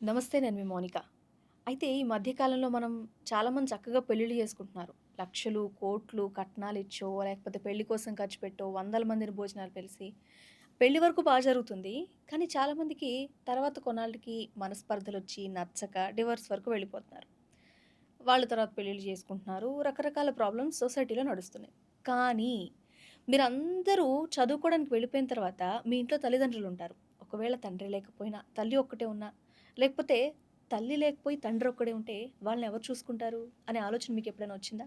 నమస్తే. నేను మీ మౌనిక. అయితే ఈ మధ్య కాలంలో మనం చాలామంది చక్కగా పెళ్ళిళ్ళు చేసుకుంటున్నారు. లక్షలు, కోట్లు కట్నాలిచ్చో, లేకపోతే పెళ్లి కోసం ఖర్చు పెట్టో, వందల మందిని భోజనాలు పిలిసి, పెళ్లి వరకు జరుగుతుంది. కానీ చాలామందికి తర్వాత కొన్నాళ్ళకి మనస్పర్ధలొచ్చి, నచ్చక డివోర్స్ వరకు వెళ్ళిపోతున్నారు. వాళ్ళు తర్వాత పెళ్ళిళ్ళు చేసుకుంటున్నారు. రకరకాల ప్రాబ్లమ్స్ సొసైటీలో నడుస్తున్నాయి. కానీ మీరందరూ చదువుకోవడానికి వెళ్ళిపోయిన తర్వాత మీ ఇంట్లో తల్లిదండ్రులుంటారు. ఒకవేళ తండ్రి లేకపోయినా, తల్లి ఒక్కటే ఉన్నా, లేకపోతే తల్లి లేకపోయి తండ్రి ఒక్కడే ఉంటే వాళ్ళని ఎవరు చూసుకుంటారు అనే ఆలోచన మీకెప్పుడైనా వచ్చిందా?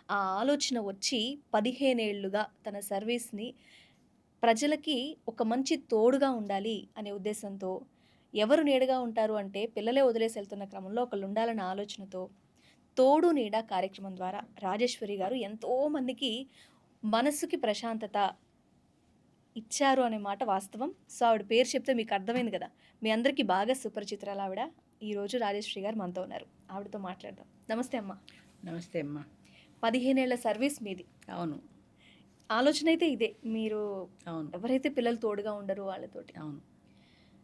ఆ ఆలోచన వచ్చి 15 ఏళ్లుగా తన సర్వీస్‌ని ప్రజలకి ఒక మంచి తోడుగా ఉండాలి అనే ఉద్దేశంతో, ఎవరు నీడగా ఉంటారు అంటే పిల్లలే వదిలేసి ఎళ్తున్న క్రమంలో ఒకళ్ళుండాలన్న ఆలోచనతో, తోడు నీడ కార్యక్రమం ద్వారా రాజేశ్వరి గారు ఎంతోమందికి మనసుకి ప్రశాంతత ఇచ్చారు అనే మాట వాస్తవం. సో, ఆవిడ పేరు చెప్తే మీకు అర్థమైంది గదా! మీ అందరికీ బాగా సుపరిచితురాలావిడ. ఈరోజు రాజేశ్వరి గారు మనతో ఉన్నారు. ఆవిడతో మాట్లాడదాం. నమస్తే అమ్మ. నమస్తే అమ్మ. 15 ఏళ్ల సర్వీస్ మీది. అవును. ఆలోచనైతే ఇదే. మీరు అవును. ఎవరైతే పిల్లలు తోడుగా ఉండరో వాళ్ళతోటి. అవును.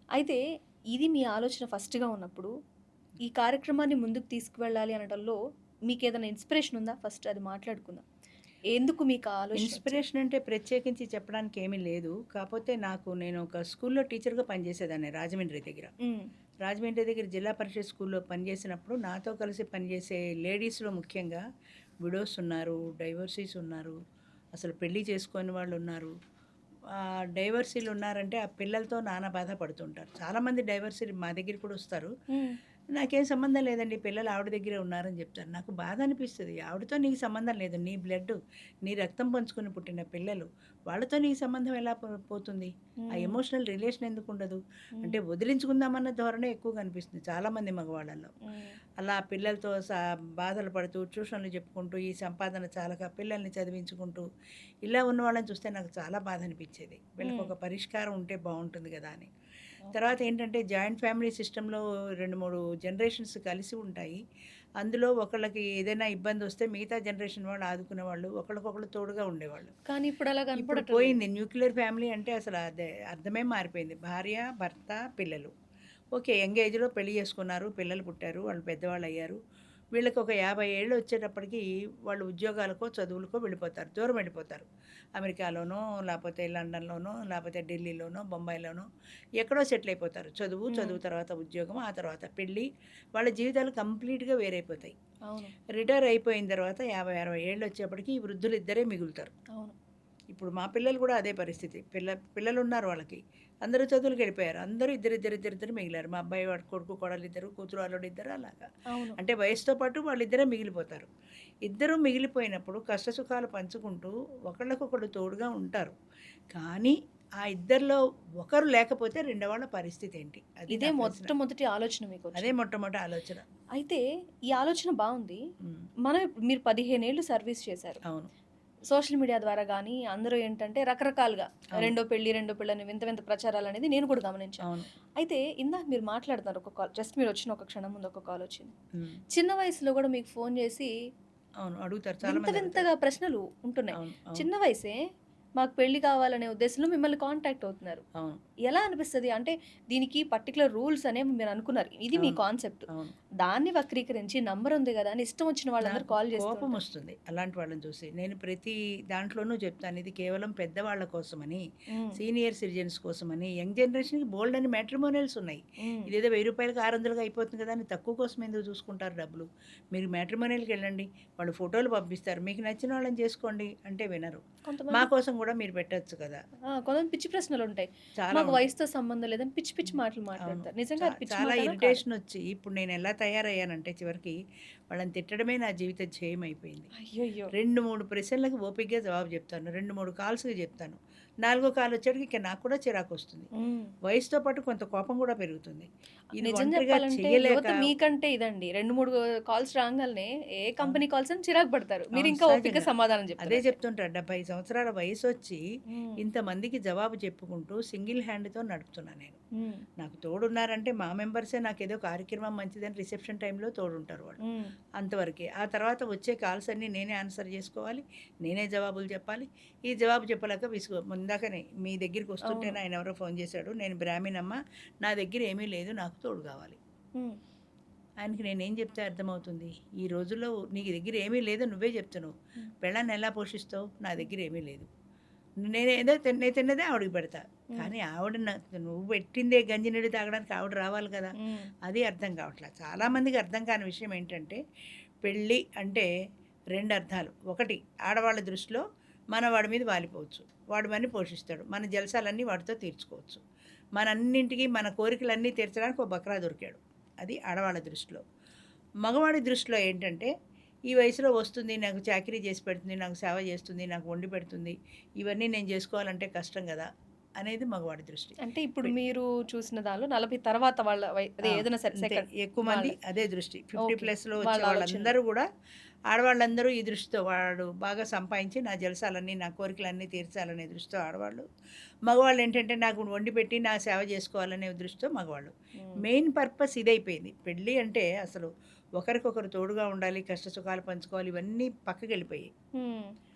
అయితే ఇది మీ ఆలోచన ఫస్ట్‌గా ఉన్నప్పుడు, ఈ కార్యక్రమాన్ని ముందుకు తీసుకువెళ్ళాలి అనటంలో మీకేదైనా ఇన్‌స్పిరేషన్ ఉందా? ఫస్ట్ అది మాట్లాడుకుందాం. ఎందుకు మీకు ఆ ఆలోచన వచ్చింది? ఇన్స్పిరేషన్ అంటే ప్రత్యేకించి చెప్పడానికి ఏమీ లేదు. కాపోతే నేను ఒక స్కూల్‌లో టీచర్‌గా పనిచేసేదాన్ని రాజమండ్రి దగ్గర. హ్మ్. రాజమండ్రి దగ్గర జిల్లా పరిషత్ స్కూల్‌లో పనిచేసినప్పుడు నాతో కలిసి పనిచేసే లేడీస్‌లో ముఖ్యంగా విడోస్ ఉన్నారు, డైవోర్సీస్ ఉన్నారు, అసలు పెళ్లి చేసుకోని వాళ్ళు ఉన్నారు. డైవర్సీలు ఉన్నారంటే ఆ పిల్లలతో నానా బాధ పడుతుంటారు. చాలామంది డైవర్సీలు మా దగ్గరికి కూడా వస్తారు. హ్మ్. నాకేం సంబంధం లేదండి, పిల్లలు ఆవిడ దగ్గరే ఉన్నారని చెప్తారు. నాకు బాధ అనిపిస్తది. ఆవిడతో నీకు సంబంధం లేదు. నీ బ్లడ్, నీ రక్తం పంచుకొని పుట్టిన పిల్లలు. వాళ్ళతో నీకు సంబంధం ఎలా పోతుంది? ఆ హ్మ్. ఎమోషనల్ రిలేషన్ ఎందుకు ఉండదు? హ్మ్. అంటే వదిలించుకుందామన్న ధోరణే ఎక్కువ కనిపిస్తుంది చాలామంది మగవాళ్ళలో. హ్మ్. అలా పిల్లలతో బాధలు పడుతూ, ట్యూషన్లు చెప్పుకుంటూ, ఈ సంపాదన చాలక పిల్లల్ని చదివించుకుంటూ, ఇలా ఉన్న వాళ్ళని చూస్తే నాకు చాలా బాధ అనిపించేది. వీళ్ళకి హ్మ్. ఒక పరిష్కారం ఉంటే బావుంటుంది గదా అని. ఓకే. తర్వాత ఏంటంటే జాయింట్ ఫ్యామిలీ సిస్టమ్‌లో 2, 3 జనరేషన్స్ కలిసి ఉంటాయి. అందులో ఒకళ్ళకి ఏదైనా ఇబ్బందొస్తే మిగతా జనరేషన్ వాళ్ళు ఆదుకునేవాళ్ళు. ఒకళ్ళకొకళ్ళు తోడుగా ఉండేవాళ్ళు. కానీ ఇప్పుడలా ఇప్పుడు కనపడటం లేదు. పోయింది. న్యూక్లియర్ ఫ్యామిలీ అంటే అసలు అదే అర్థమే మారిపోయింది. భార్య, భర్త, పిల్లలు. ఓకే. యంగ్ ఏజ్‌లో పెళ్లి చేసుకున్నారు. పిల్లలు పుట్టారు. వాళ్ళు పెద్దవాళ్ళయ్యారు. వీళ్ళకి ఒక 50 ఏళ్ళు వచ్చేటప్పటికి వాళ్ళు ఉద్యోగాలకో, చదువులకో వెళ్ళిపోతారు. దూరం వెళ్ళిపోతారు. అమెరికాలోనో, లేపోతే లండన్‌లోనో, లేపోతే ఢిల్లీలోనో, బొంబాయిలోనో ఎక్కడో సెటిల్ అయిపోతారు. చదువు, హ్మ్. చదువు తర్వాత ఉద్యోగం, ఆ తర్వాత పెళ్లి. వాళ్ళ జీవితాలు కంప్లీట్‌గా వేరైపోతాయి. అవును. రిటైర్ అయిపోయిన తర్వాత 50, 60 ఏళ్ళు వచ్చేప్పటికి ఈ వృద్ధులు ఇద్దరే మిగులుతారు. అవును. ఇప్పుడు మా పిల్లలు కూడా అదే పరిస్థితి. పిల్లలున్నారు వాళ్ళకి. అందరూ చదువులకెళ్ళిపోయారు. అందరూ ఇద్దరిద్దరు మిగిలారు. మా అబ్బాయి వాడి కొడుకు, కోడలిద్దరు, కూతురు, అల్లుడిద్దరు అలాగా. అవును. అంటే వయసుతో పాటు వాళ్ళిద్దరే మిగిలిపోతారు. ఇద్దరు మిగిలిపోయినప్పుడు కష్టసుఖాలు పంచుకుంటూ ఒకళ్ళకొకళ్ళు తోడుగా ఉంటారు. కానీ ఆ ఇద్దరిలో ఒకరు లేకపోతే రెండో వాళ్ళ పరిస్థితి ఏంటి? అది ఇదే నా ప్రశ్న. మొట్టమొదటి ఆలోచన అదే మీకొచ్చింది. మొట్టమొదటి ఆలోచన. అయితే ఈ ఆలోచన బావుంది. హ్మ్. మీరు 15 ఏళ్ళు సర్వీస్ చేశారు. అవును. సోషల్ మీడియా ద్వారా గానీ, అందరూ ఏంటంటే రకరకాలుగా అవును. రెండో పెళ్ళని వింత వింత ప్రచారాలనేది నేను కూడా గమనించా. అవును. అయితే ఇందాక మీరు మాట్లాడుతున్నారు ఒక కాల్ జస్ట్ మీరొచ్చిన ఒక క్షణం ముందు ఒక కాలొచ్చింది. హ్మ్. చిన్న వయసులో గూడా మీకు ఫోను జేసి అవును. అడుగుతారు. చాలా వింత మంది అడుగుతారు. వింతగా ప్రశ్నలు ఉంటున్నాయి. అవును. అవును. చిన్న వయసే మాకు పెళ్లి కావాలనే ఉద్దేశంలో మిమ్మల్ని కాంటాక్ట్ అవుతున్నారు. అవును. ఎలా అనిపిస్తది? అంటే దీనికి పర్టిక్యులర్ రూల్స్ అనేవి మీరనుకున్నారు. ఇది మీ అవును. కాన్సెప్ట్. అవును. దాన్ని వక్రీకరించి నంబర్ ఉంది గదా! అని ఇష్టం వచ్చిన వాళ్ళందరూ నాకు కాల్ చేస్తూ ఉంటారు. కోపమొస్తుంది అలాంటి వాళ్ళని చూసి. నేను ప్రతి దాంట్లోనూ చెప్తాను. ఇది కేవలం పెద్దవాళ్ళ కోసమని, హ్మ్. సీనియర్ సిటిజన్స్ కోసమని, యంగ్ జనరేషన్‌కి బోలెడన్ని మ్యాట్రిమోనియల్స్ ఉన్నాయి. హ్మ్. ఇదేదో రూ. 1000కి 600కి అయిపోతుంది కదా అని తక్కువ కోసం ఎందుకు చూసుకుంటారు డబ్బులు. మీరు మ్యాట్రిమోనియల్‌కెళ్ళండి. వాళ్ళు ఫోటోలు పంపిస్తారు. మీకు నచ్చిన వాళ్ళని చేసుకోండి అంటే వినరు. మా కొంతమంది కోసం కూడా మీరు పెట్టొచ్చు కదా! కొంతమంది పిచ్చి ప్రశ్నలుంటాయి. చాలా మాకు ఉంటాయి. వయసుతో సంబంధం లేదని పిచ్చి పిచ్చి హ్మ్. మాటలు అవును. మాట్లాడతారు. నిజంగా అది పిచ్చి చాలా మాటనా? కాదా? ఇరిటేషనొచ్చి ఇప్పుడు నేనెలా తయారయ్యానంటే చివరికి వాళ్ళని తిట్టడమే నా జీవిత ధ్యేయమైపోయింది. అయ్యయ్యో! 2, 3 ప్రశ్నలకు ఓపికగా జవాబు జెప్తాను. 2, 3 కాల్స్‌కి జెప్తాను. నాలుగో కాలొచ్చేటికి ఇక నాకు కూడా చిరాకొస్తుంది. హ్మ్. వయసుతో పాటు కొంత కోపం గూడా పెరుగుతుంది. ఇది నిజం ఒంటరిగా చెప్పాలంటే చెయ్యలేక యువత మీకంటే ఇదండి. 2, 3 కాల్స్ రాంగాల్నే ఏ అవును. కంపెనీ కాల్స్ అని చిరాకు పడతారు. అవును. మీరింకా ఓపికగా సహజంగా. సమాధానం అదే చెప్తున్నట్టే. చెప్తుంటా. 70 సంవత్సరాల వయసొచ్చి హ్మ్. ఇంతమందికి జవాబు చెప్పుకుంటూ సింగిల్ హ్యాండ్‌తో నడుపుతున్నా నేను. హ్మ్. నాకు తోడున్నారంటే మా మెంబర్సే, నాకేదో కార్యక్రమం మంచిదని రిసెప్షన్ టైంలో తోడుంటారు వాళ్ళు. హ్మ్. అంతవరకే. ఆ తర్వాత వచ్చే కాల్స్ అన్నీ నేనే ఆన్సర్ జేసుకోవాలి. నేనే జవాబులు చెప్పాలి. ఈ జవాబు చెప్పలేక ఇందాకనే మీ దగ్గరికి వస్తుంటే అవును. ఆయన ఎవరో ఫోన్ చేశాడు, నేను బ్రాహ్మణమ్మ, నా దగ్గర ఏమీ లేదు, నాకు తోడు కావాలి. హ్మ్. ఆయనకి నేనేం చెప్తే అర్థమవుతుంది? ఈ రోజుల్లో నీకు దగ్గర ఏమీ లేదో నువ్వే చెప్తున్నావు. హ్మ్. పెళ్ళాన్ని ఎలా పోషిస్తావు? నా దగ్గర ఏమీ లేదు. నేనేదో నేను తిన్నదే ఆవిడకి పెడతా. హ్మ్. కానీ ఆవిడ నువ్వు పెట్టిందే గంజి నీళ్ళు తాగడానికి ఆవిడ రావాలి కదా! హ్మ్. అది అర్థం కావట్లేదు. చాలామందికి అర్థం కాని విషయం ఏంటంటే, పెళ్ళి అంటే 2 అర్థాలు. ఒకటి, ఆడవాళ్ళ దృష్టిలో మనం వాడి మీద వాలిపోవచ్చు. వాడు మనని పోషిస్తాడు. మన జలసాలన్నీ వాడితో తీర్చుకోవచ్చు. మనంన్నింటికి మన కోరికలన్నీ తీర్చడానికి ఒక బకరా దొరికాడు. అది ఆడవాళ్ళ దృష్టిలో. మగవాడి దృష్టిలో ఏంటంటే, ఈ వయసులో వస్తుంది, నాకు చాకిరీ చేసి పెడుతుంది, నాకు సేవ చేస్తుంది, నాకు వండి పెడుతుంది, ఇవన్నీ నేను చేసుకోవాలంటే కష్టం కదా అనేది మగవాడి దృష్టి. అంటే ఇప్పుడు మీరు చూసిన దానిలో 40 తర్వాత వాళ్ళ అదే ఆ! ఏదైనా సరే అంతే. సెకండ్ ఎక్కువ మంది వాళ్ళ అదే దృష్టి. 50 ఓకే. ప్లస్‌లో వచ్చే వాళ్ళ ఆలోచనలు. వాళ్ళందరూ గూడా, ఆడవాళ్ళందరూ ఈ దృష్టితో వాడు బాగా సంపాదించి నా జలసాలన్నీ, నా కోరికలన్నీ తీర్చాలనే దృష్టితో ఆడవాళ్ళు. మగవాళ్ళేంటంటే నాకు వండి పెట్టి నా సేవ చేసుకోవాలనే దృష్టితో మగవాళ్ళు. హ్మ్. మెయిన్ పర్పస్ ఇదైపోయింది. పెళ్ళి అంటే అసలు ఒకరికొకరు తోడుగా ఉండాలి, కష్ట సుఖాలు పంచుకోవాలి, ఇవన్నీ పక్కకెళ్ళిపోయాయి. హ్మ్.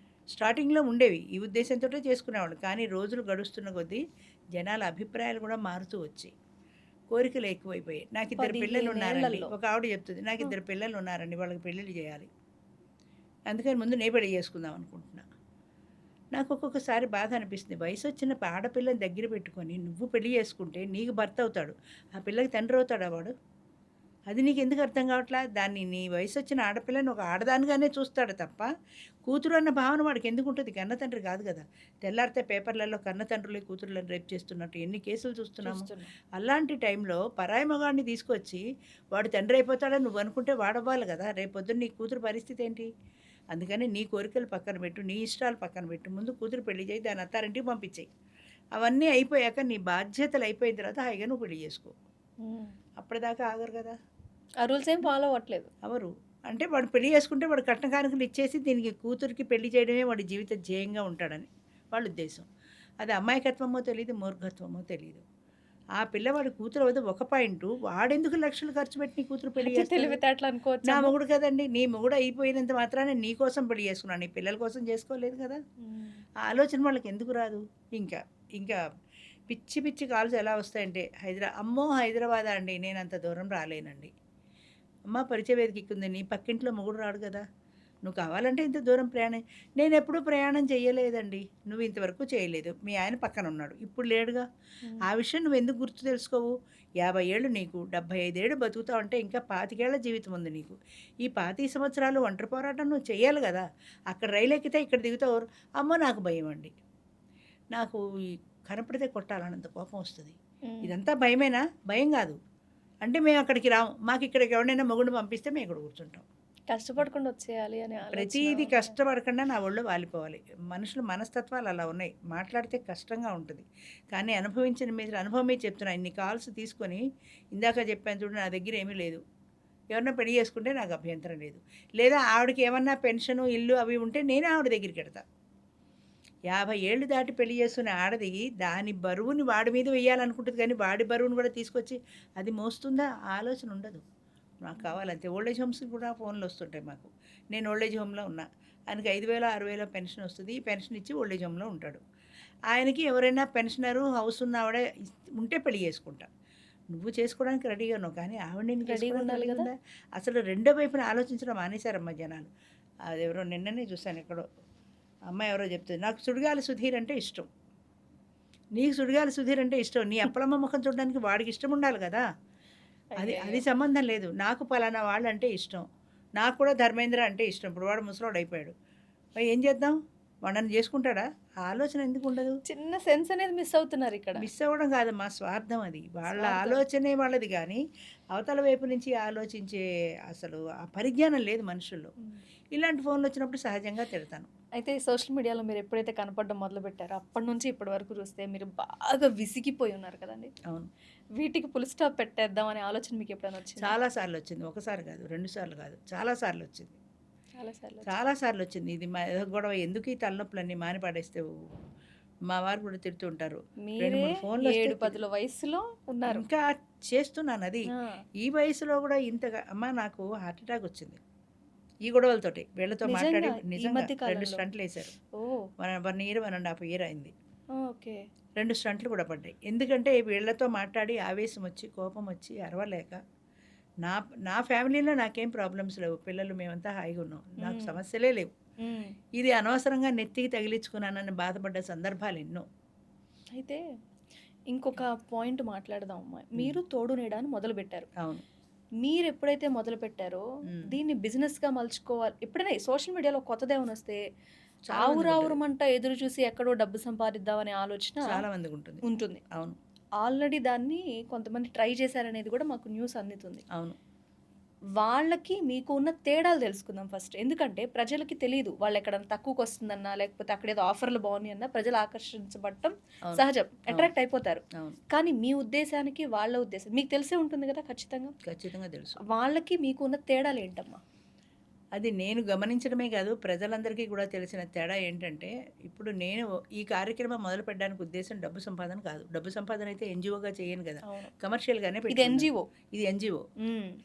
స్టార్టింగ్‌లో ఉండేవి. ఈ ఉద్దేశంతోటే చేసుకునేవాళ్ళు. కానీ రోజులు గడుస్తున్న కొద్దీ జనాల అభిప్రాయాలు కూడా మారుతూ వచ్చాయి. కోరికలు ఎక్కువైపోయాయి. నాకిద్దరు 15 పిల్లలున్నారండి. ఏళ్లలో. ఒక ఆవిడ చెప్తుంది, ఆ! నాకిద్దరు పిల్లలున్నారండి. వాళ్ళకి పెళ్ళిళ్ళు చేయాలి. అందుకని ముందు నేను పెళ్లి చేసుకుందాం అనుకుంటున్నా. నాకు ఒక్కొక్కసారి బాధ అనిపిస్తుంది. వయసొచ్చిన ఆడపిల్లని దగ్గర పెట్టుకొని నువ్వు పెళ్లి చేసుకుంటే నీకు భర్త అవుతాడు. ఆ పిల్లకి తండ్రి అవుతాడా వాడు? అది నీకెందుకు అర్థం కావట్లా? దాన్ని నీ వయసొచ్చిన ఆడపిల్లని ఒక ఆడదానిగానే చూస్తాడు తప్ప, కూతురు అన్న భావన వాడికెందుకుంటది? కన్న తండ్రి కాదు గదా! తెల్లారితే పేపర్‌లలో కన్న తండ్రులే కూతుర్లను రేప్ చేస్తున్నట్టు ఎన్ని కేసులు చూస్తున్నాము. చూస్తున్నాం. అలాంటి టైంలో పరాయి మగాడిని తీసుకొచ్చి, వాడు తండ్రి అయిపోతాడని నువ్వనుకుంటే వాడవ్వాలి గదా! రేపొద్దున నీ కూతురు పరిస్థితి ఏంటి? అందుకని నీ కోరికలు పక్కన పెట్టు, నీ ఇష్టాలు పక్కన పెట్టు. ముందు కూతురు పెళ్లి చేయి, దాన్ని అత్తారింటికి పంపించేయి. అవన్నీ అయిపోయాక నీ బాధ్యతలు అయిపోయిన తర్వాత హాయిగా నువ్వు పెళ్లి చేసుకో. హ్మ్. అప్పటిదాకా ఆగరు గదా! ఆ రూల్స్ ఏం ఫాలో అవ్వట్లేదు. అవరు. అంటే వాడు పెళ్లి చేసుకుంటే వాడు కట్న కానుకలు ఇచ్చేసి దీనికి కూతురికి పెళ్లి చేయడమే వాడి జీవిత ధ్యేయంగా ఉంటాడని వాళ్ళ ఉద్దేశం. అది అమాయకత్వమో తెలీదు, మూర్ఖత్వమో తెలీదు. ఆ పిల్లవాడి కూతురు అవ్వదు ఒక పాయింటు. వాడెందుకు లక్షలు ఖర్చు పెట్టి నీ కూతురు పెళ్లి అది చేస్తాడు? తెలివితేటలు నా అనుకోవచ్చమ్మా? మొగుడు కదండీ! నీ మొగుడు అయిపోయినంత మాత్రాన నీ కోసం పెళ్లి చేసుకున్నాడు. నీ పిల్లల కోసం చేసుకోలేదు కదా! హ్మ్. ఆ ఆలోచన వాళ్ళకి ఎందుకు రాదు? ఇంకా, ఇంకా పిచ్చి పిచ్చి కాల్స్ ఎలా వస్తాయంటే అమ్మో! హైదరాబాదా అండి. నేనంత దూరం రాలేనండి. అమ్మ పరిచయ వేదికకుంది. నీ పక్కింట్లో మొగుడు రాడు గదా! నువ్వు కావాలంటే ఇంత దూరం ప్రయాణం నేనెప్పుడూ ప్రయాణం చెయ్యలేదండి. నువ్వు ఇంతవరకు చేయలేదు. మీ ఆయన పక్కనున్నాడు. ఇప్పుడు లేడుగా. హ్మ్. ఆ విషయం నువ్వెందుకు గుర్తు తెలుసుకోవు? 50 ఏళ్ళు నీకు, 75 ఏళ్ళు బతుకుతావంటే ఇంకా 25 ఏళ్ల జీవితం ఉంది నీకు. ఈ 25 సంవత్సరాలు ఒంటరి పోరాటం నువ్వు చెయ్యాలి గదా! అక్కడ రైలెక్కితే ఇక్కడ దిగుతావు. అమ్మో! నాకు భయమండి. నాకు ఈ కనపడితే కొట్టాలన్నంత కోపం వస్తది. హ్మ్. ఇదంతా భయమేనా? భయం గాదు. అంటే మేమక్కడికి రాము. మాకిక్కడికి ఎవడినైనా మొగుడిని పంపిస్తే మేమిక్కడ కూర్చుంటాం. కష్టపడకుండా వచ్చేయాలి అనే ఆలోచన ప్రతీది ఉందా? కష్టపడకుండా నా ఒళ్ళో వాలిపోవాలి. మనుషుల మనస్తత్వాలు అలా ఉన్నాయి. మాట్లాడితే కష్టంగా ఉంటది. కానీ అనుభవించిన మీద అనుభవం మీద చెప్తున్నా. ఇన్ని కాల్స్ తీసుకొని ఇందాక చెప్పాను చూడు నా దగ్గర ఏమీ లేదు. ఎవరైనా పెళ్లి చేసుకుంటే నాకు అభ్యంతరం లేదు. లేదా ఆవిడకి ఏమన్నా పెన్షను, ఇల్లు అవి ఉంటే నేనే ఆవిడ దగ్గరికెడతా. 50 ఏళ్ళు దాటి పెళ్లి చేసుకునే ఆడది దాని బరువుని వాడి మీద వెయ్యాలనుకుంటది కానీ, వాడి బరువును కూడా తీసుకొచ్చి అది మోస్తుందా? ఆ ఆలోచన ఉండదు. నాకు కావాలంతే. ఓల్డ్ ఏజ్ హోమ్స్‌కి కూడా ఫోన్‌లు వస్తుంటాయి మాకు. నేను ఓల్డ్ ఏజ్ హోమ్‌లో ఉన్నా. ఆయనకి 5,000, 6,000 పెన్షన్ వస్తది. ఈ పెన్షన్ ఇచ్చి ఓల్డ్ ఏజ్ హోమ్‌లో ఉంటాడు. ఆయనకి ఎవరైనా పెన్షనరు, హౌస్ ఉన్న ఆవిడ ఉంటే పెళ్లి చేసుకుంటా. నువ్వు చేసుకోవడానికి రెడీగా ఉన్నావు. కానీ ఆవిడ నిన్ను రెడీగా చేసుకోవడానికి ఉండాలి రెడీగా గదా! ఉందా? అసలు రెండో వైపున ఆలోచించడం మానేశారమ్మా జనాలు. అదెవరో నిన్ననే చూసాను ఎక్కడో. అమ్మాయి ఎవరో చెప్తుంది. నాకు సుడిగాలి సుధీర్ అంటే ఇష్టం. నీకు సుడిగాలి సుధీర్ అంటే ఇష్టం. నీ అప్పలమ్మ ముఖం చూడడానికి వాడికి ఇష్టం ఉండాలి గదా! అది అయ్యయ్యో! అది సంబంధం లేదు. నాకు పలానా వాళ్ళంటే ఇష్టం. నాకు కూడా ధర్మేంద్ర అంటే ఇష్టం. ఇప్పుడు వాడు ముసలోడయిపోయాడు. మరి ఏం చేద్దాం? వాడు నన్ను చేసుకుంటాడా? ఆ ఆలోచన ఎందుకుండదు? చిన్న సెన్స్ అనేది మిస్ అవుతున్నారిక్కడ. మిస్ అవ్వడం కాదమ్మా స్వార్థం అది. వాళ్ళ స్వార్థం. ఆలోచనే వాళ్ళది గానీ, అవతల వైపు నుంచి ఆలోచించే అసలు ఆ పరిజ్ఞానం లేదు మనుషుల్లో. హ్మ్. ఇలాంటి ఫోన్‌లొచ్చినప్పుడు సహజంగా తిడతాను. అయితే సోషల్ మీడియాలో మీరు ఎప్పుడైతే కనపడడం మొదలుపెట్టారో అప్పటి నుంచి ఇప్పటి వరకు చూస్తే మీరు బాగా విసిగిపోయి ఉన్నారు కదండీ! అవును. వీటికి ఫుల్ స్టాప్ పెట్టేద్దాం అనే ఆలోచన మీకు ఎప్పుడైనా వచ్చిందా? చాలా సార్లొచ్చింది. ఒకసారి కాదు, 2 సార్లు కాదు. చాలా సార్లొచ్చింది. చాలా సార్లు వచ్చింది. చాలా సార్లొచ్చింది. ఇది ఏదో గొడవ ఎందుకు ఈ తలనొప్పులన్నీ మాని పడేస్తావు. మా వారు కూడా తిడుతూ ఉంటారు. 2, మీరే 3 ఫోన్‌లొస్తే 7, 10 వయసులో ఉన్నారు. ఇంకా చేస్తున్నానది. ఆ! ఈ వయసులో కూడా ఇంతగా అమ్మ నాకు హార్ట్ అటాక్ వచ్చింది. ఈ గొడవలతోటి. వీళ్ళతో మాట్లాడి నిజంగా ఈ నిజంగా మధ్య 2 కాలంలో. స్టంట్‌లేశారు. ఓహ్! 1 ఇయర్, 1 ½ ఇయర్ అయింది. ఓకే. 2 స్టంట్లు కూడా పడ్డాయి. ఎందుకంటే వీళ్ళతో మాట్లాడి ఆవేశం వచ్చి, కోపం వచ్చి అరవలేక నా నా ఫ్యామిలీలో నాకేం ప్రాబ్లమ్స్ లేవు. పిల్లలు మేమంతా హాయిగా ఉన్నాం. నాకు హ్మ్. సమస్యలే లేవు. హ్మ్. ఇది అనవసరంగా నెత్తికి తగిలించుకున్నానని బాధపడ్డ సందర్భాలు ఎన్నో. అయితే ఇంకొక పాయింట్ మాట్లాడదాం అమ్మా. హ్మ్. మీరు తోడు నీడ అని మొదలుపెట్టారు. అవును. మీరెప్పుడైతే మొదలుపెట్టారో హ్మ్. దీన్ని బిజినెస్‌గా మలుచుకోవాలి ఎప్పుడైనా సోషల్ మీడియాలో కొత్తదేమైనా వస్తే చాలా మందికుంటది. ఆవురావురమంట ఎదురు చూసి ఎక్కడో డబ్బు సంపాదిద్దామనే ఆలోచన చాలా మందికుంటుంది. ఉంటుంది. అవును. ఆల్రెడీ దాన్ని కొంతమంది ట్రై చేశారనేది కూడా మాకు న్యూస్ అందుతుంది. అవును. వాళ్ళకి మీకు ఉన్న తేడాలు తెలుసుకుందాం ఫస్ట్. ఎందుకంటే ప్రజలకి తెలీదు. వాళ్ళెక్కడన్నా తక్కువకొస్తుందన్నా, లేకపోతే అక్కడేదో ఆఫర్‌లు బాగున్నాయన్నా ప్రజలు ఆకర్షించబడటం అవును. సహజం. అవును. అట్రాక్ట్ అయిపోతారు. అవును. కానీ మీ ఉద్దేశానికి, వాళ్ళ ఉద్దేశం మీకు తెలిసే ఉంటుంది గదా! ఖచ్చితంగా. ఖచ్చితంగా తెలుసు. వాళ్ళకి మీకు ఉన్న తేడాలేంటమ్మా? అది నేను గమనించడమే కాదు, ప్రజలందరికీ కూడా తెలిసిన తేడా ఏంటంటే, ఇప్పుడు నేను ఈ కార్యక్రమం మొదలుపెట్టడానికి ఉద్దేశ్యం డబ్బు సంపాదన కాదు. డబ్బు సంపాదన అయితే ఎన్‌జీఓగా చేయను కదా! అవును. కమర్షియల్‌గానే ఇది పెట్టుకున్నాను. ఎన్‌జీఓ. ఇది ఎన్‌జీఓ.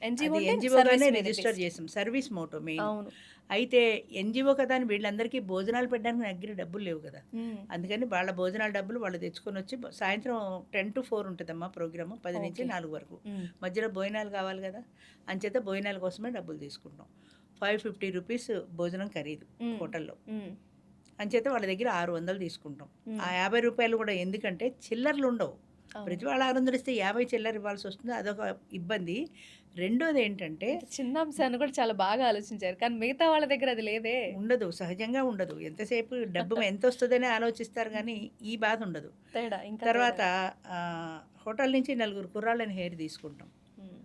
ఎన్‌జీఓ అది అంటే ఎన్‌జీఓగానే సర్వీస్ మీద రిజిస్టర్ బేస్డ్. చేసాం. Service motto main. అవును. అయితే ఎన్‌జీఓ కదా అని వీళ్ళందరికీ భోజనాలు పెట్టడానికి నా దగ్గర డబ్బులు లేవు కదా! హ్మ్. అందుకని వాళ్ళ భోజనాల డబ్బులు వాళ్ళు తెచ్చుకొనొచ్చి సాయంత్రం 10-4 ఉంటదమ్మా ప్రోగ్రాము. 10-4 వరకు. హ్మ్. మధ్యలో భోజనాలు కావాలి కదా! అంచేత భోజనాల కోసమే డబ్బులు తీసుకుంటాం. ₹550 భోజనం ఖరీదు హ్మ్. హోటల్‌లో. హ్మ్. అంచేత వాళ్ళ దగ్గర 600 తీసుకుంటాం. హ్మ్. ఆ ₹50 కూడా ఎందుకంటే చిల్లరలుండవు. అవును. ప్రతి వాళ్ళు 600 ఇస్తే 50 చిల్లర ఇవ్వాల్సొస్తుంది. అదొక ఇబ్బంది. రెండోదేంటంటే ఇంత చిన్న అంశాన్ని కూడా చాలా బాగా ఆలోచించారు. కానీ మిగతా వాళ్ళ దగ్గర అది లేదే. ఉండదు. సహజంగా ఉండదు. ఎంతసేపు డబ్బు ఎంతొస్తదనే ఆలోచిస్తారు గానీ, ఈ బాధ ఉండదు. తేడా ఇంకా తర్వాత తేడా. హోటల్ నుంచి నలుగురు కుర్రాళ్ళని హెయిర్ తీసుకుంటాం. హ్మ్.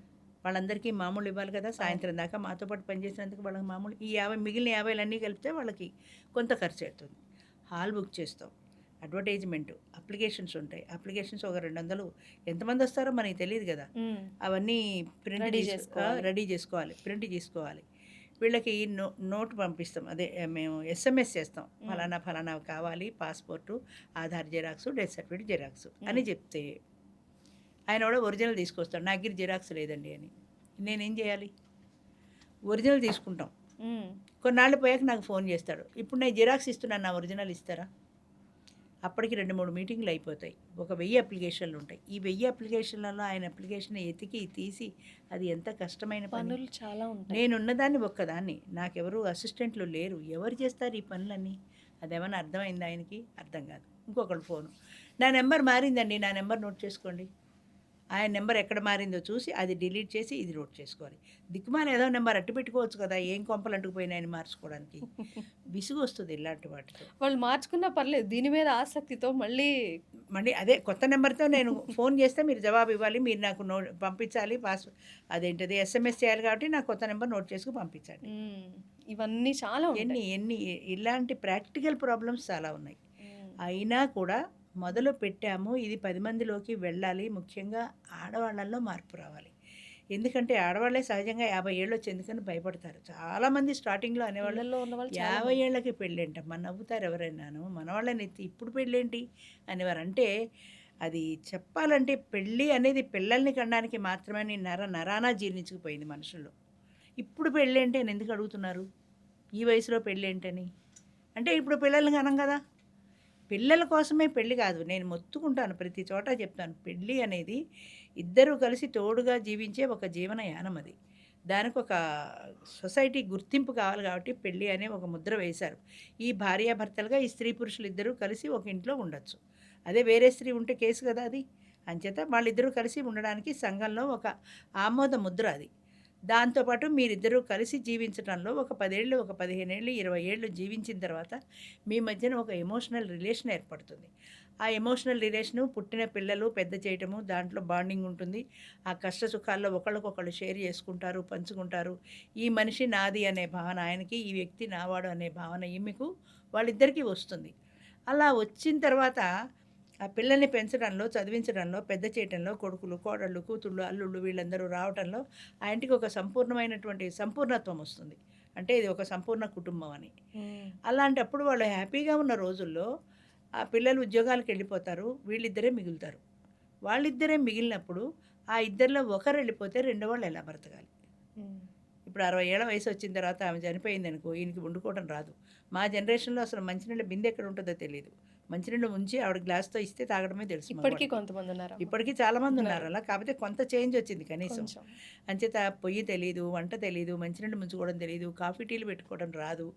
వాళ్ళందరికీ మామూలు ఇవ్వాలి కదా! అవును. సాయంత్రం దాకా మాతో పాటు పనిచేసినందుకు వాళ్ళకి మామూలు. ఈ 50 మిగిలిన 50లన్నీ కలిపితే వాళ్ళకి కొంత ఖర్చవుతుంది. హాల్ బుక్ చేస్తాం. అడ్వర్టైజ్‌మెంటు, అప్లికేషన్స్ ఉంటాయి. అప్లికేషన్స్ ఒక 200 ఎంతమందొస్తారో మనకి తెలీదు గదా! హ్మ్. అవన్నీ ప్రింట్ రెడీ తీసు చేసుకోవాలి. రెడీ చేసుకోవాలి. ప్రింట్ తీసుకోవాలి. వీళ్ళకి నోట్ పంపిస్తాం. అదే మేము ఎస్ఎంఎస్ చేస్తాం. హ్మ్. ఫలానా ఫలానా కావాలి passport, Aadhaar xerox, death certificate xerox అని హ్మ్. చెప్తే ఆయన కూడా ఒరిజినల్ తీసుకొస్తాడు. నా దగ్గర జిరాక్స్ లేదండి అని. నేనేం చేయాలి? ఒరిజినల్ తీసుకుంటాం. హ్మ్. కొన్నాళ్ళు పోయాక నాకు ఫోన్ చేస్తాడు. ఇప్పుడు నేను జిరాక్స్ ఇస్తున్నాను. నా ఒరిజినల్ ఇస్తారా? అప్పటికి 2, 3 మీటింగ్‌లు అయిపోతాయి. ఒక 1000 అప్లికేషన్‌లు ఉంటాయి. ఈ 1000 అప్లికేషన్‌లలో ఆయన అప్లికేషన్ ఎతికి తీసి అది ఎంత కష్టమైన పని. పనులు చాలా ఉంటాయి. నేనున్నదాన్ని ఒక్కదాన్ని. నాకెవరు అసిస్టెంట్లు లేరు. ఎవరు చేస్తారు ఈ పనులన్నీ? అదేమన్నా అర్థమైందా ఆయనకి? అర్థం కాదు. ఇంకొకళ్ళు ఫోను. నా నెంబర్ మారిందండి. నా నెంబర్ నోట్ చేసుకోండి. ఆయన నెంబర్ ఎక్కడ మారిందో చూసి అది డిలీట్ చేసి ఇది నోట్ చేసుకోవాలి. దిక్కుమాల ఏదో నెంబర్ అట్టు పెట్టుకోవచ్చు కదా! ఏం కొంపలు అంటుకుపోయినాయని మార్చుకోవడానికి. విసుగొస్తుంది ఇలాంటి వాటితో. వాళ్ళు మార్చుకున్నా పర్లేదు. దీని మీద ఆసక్తితో మళ్ళీ మళ్ళీ అదే కొత్త నెంబర్‌తో నేను ఫోన్ చేస్తే మీరు జవాబు ఇవ్వాలి. మీరు నాకు పంపించాలి. అదేంటిది ఎస్ఎంఎస్ చేయాలి కాబట్టి నా కొత్త నెంబర్ నోట్ చేసుకొని పంపించండి. హ్మ్. ఇవన్నీ చాలా ఉంటాయి. ఎన్ని ఇలాంటి ప్రాక్టికల్ ప్రాబ్లమ్స్ చాలా ఉన్నాయి. హ్మ్. అయినా కూడా మొదలు పెట్టాము. ఇది 10 మందిలోకి వెళ్ళాలి. ముఖ్యంగా ఆడవాళ్ళలో మార్పు రావాలి. ఎందుకంటే ఆడవాళ్ళే సహజంగా 50 ఏళ్ళొచ్చి ఎందుకని భయపడతారు. చాలామంది స్టార్టింగ్‌లో అనేవాళ్ళు ఇళ్ళల్లో ఉన్నవాళ్ళు చాలా 50 మంది. ఏళ్ళకి పెళ్ళేంటమ్మా నవ్వుతారు ఎవరైనాను. మనవాళ్ళని ఎత్తి ఇప్పుడు పెళ్ళేంటి అనేవారు. అంటే అది చెప్పాలంటే పెళ్ళి అనేది పిల్లల్ని కనడానికి మాత్రమే అని నరాన జీర్ణించుకుపోయింది మనుషుల్లో. ఇప్పుడు పెళ్ళేంటి అని ఎందుకు అడుగుతున్నారు? ఈ వయసులో పెళ్ళేంటని? అంటే ఇప్పుడు పిల్లల్ని కనం కదా! పిల్లల కోసమే పెళ్లి కాదు. నేను మొత్తుకుంటాను ప్రతి చోట చెప్తాను. పెళ్లి అనేది ఇద్దరూ కలిసి తోడుగా జీవించే ఒక జీవనయానం అది. దానికొక సొసైటీ గుర్తింపు కావాలి కాబట్టి పెళ్లి అనే ఒక ముద్ర వేశారు. ఈ భార్యాభర్తలుగా ఈ స్త్రీ పురుషులిద్దరూ కలిసి ఒక ఇంట్లో ఉండొచ్చు. అదే వేరే స్త్రీ ఉంటే కేసు కదా అది. అంచేత వాళ్ళిద్దరూ కలిసి ఉండడానికి సంఘంలో ఒక ఆమోద ముద్ర అది. దాంతో పాటు మీరిద్దరూ కలిసి జీవించటంలో ఒక 10 ఏళ్ళు, ఒక 15 ఏళ్ళు, 20 ఏళ్ళు జీవించిన తర్వాత మీ మధ్యన ఒక ఎమోషనల్ రిలేషన్ ఏర్పడుతుంది. ఆ ఎమోషనల్ రిలేషను పుట్టిన పిల్లలు పెద్ద చేయటము, దాంట్లో బాండింగ్ ఉంటుంది. ఆ కష్ట సుఖాల్లో ఒకళ్ళకొకళ్ళు షేర్ చేసుకుంటారు, పంచుకుంటారు. ఈ మనిషి నాది అనే భావన ఆయనకి, ఈ వ్యక్తి నావాడు అనే భావన ఈమెకు వాళ్ళిద్దరికీ వస్తుంది. అలా వచ్చిన తర్వాత ఆ పిల్లల్ని పెంచడంలో, చదివించడంలో, పెద్ద చేయటంలో కొడుకులు, కోడళ్ళు, కూతుళ్ళు, అల్లుళ్ళు వీళ్ళందరూ రావటంలో ఆ ఇంటికి ఒక సంపూర్ణమైనటువంటి సంపూర్ణత్వం వస్తుంది. అంటే ఇది ఒక సంపూర్ణ కుటుంబం అని. హ్మ్. అలాంటప్పుడు వాళ్ళు హ్యాపీగా ఉన్న రోజుల్లో ఆ పిల్లలు ఉద్యోగాలకెళ్ళిపోతారు. వీళ్ళిద్దరే మిగులుతారు. వాళ్ళిద్దరే మిగిలినప్పుడు ఆ ఇద్దరిలో ఒకరు వెళ్ళిపోతే రెండో వాళ్ళు ఎలా బ్రతకాలి? హ్మ్. ఇప్పుడు 60 ఏళ్ల వయసొచ్చిన తర్వాత ఆమె చనిపోయిందనుకో ఈయనకి వండుకోవడం రాదు. మా జనరేషన్‌లో అసలు మంచినీళ్ళ బిందె ఎక్కడ ఉంటదో తెలీదు. మంచినీళ్ళు ముంచి ఆవిడ గ్లాస్‌తో ఇస్తే తాగడమే తెలుసు ఇప్పటికీ మగవాడికి. కొంతమంది ఉన్నారమ్మ. ఇప్పటికి చాలామంది ఉన్నారు. ఉన్నారు అలా. కాకపోతే కొంత చేంజ్ వచ్చింది కనీసం. కొంచెం. అంచేత పొయ్యి తెలీదు, వంట తెలీదు, మంచినీళ్ళు ముంచుకోవడం తెలీదు, కాఫీ, టీలు పెట్టుకోవడం రాదు.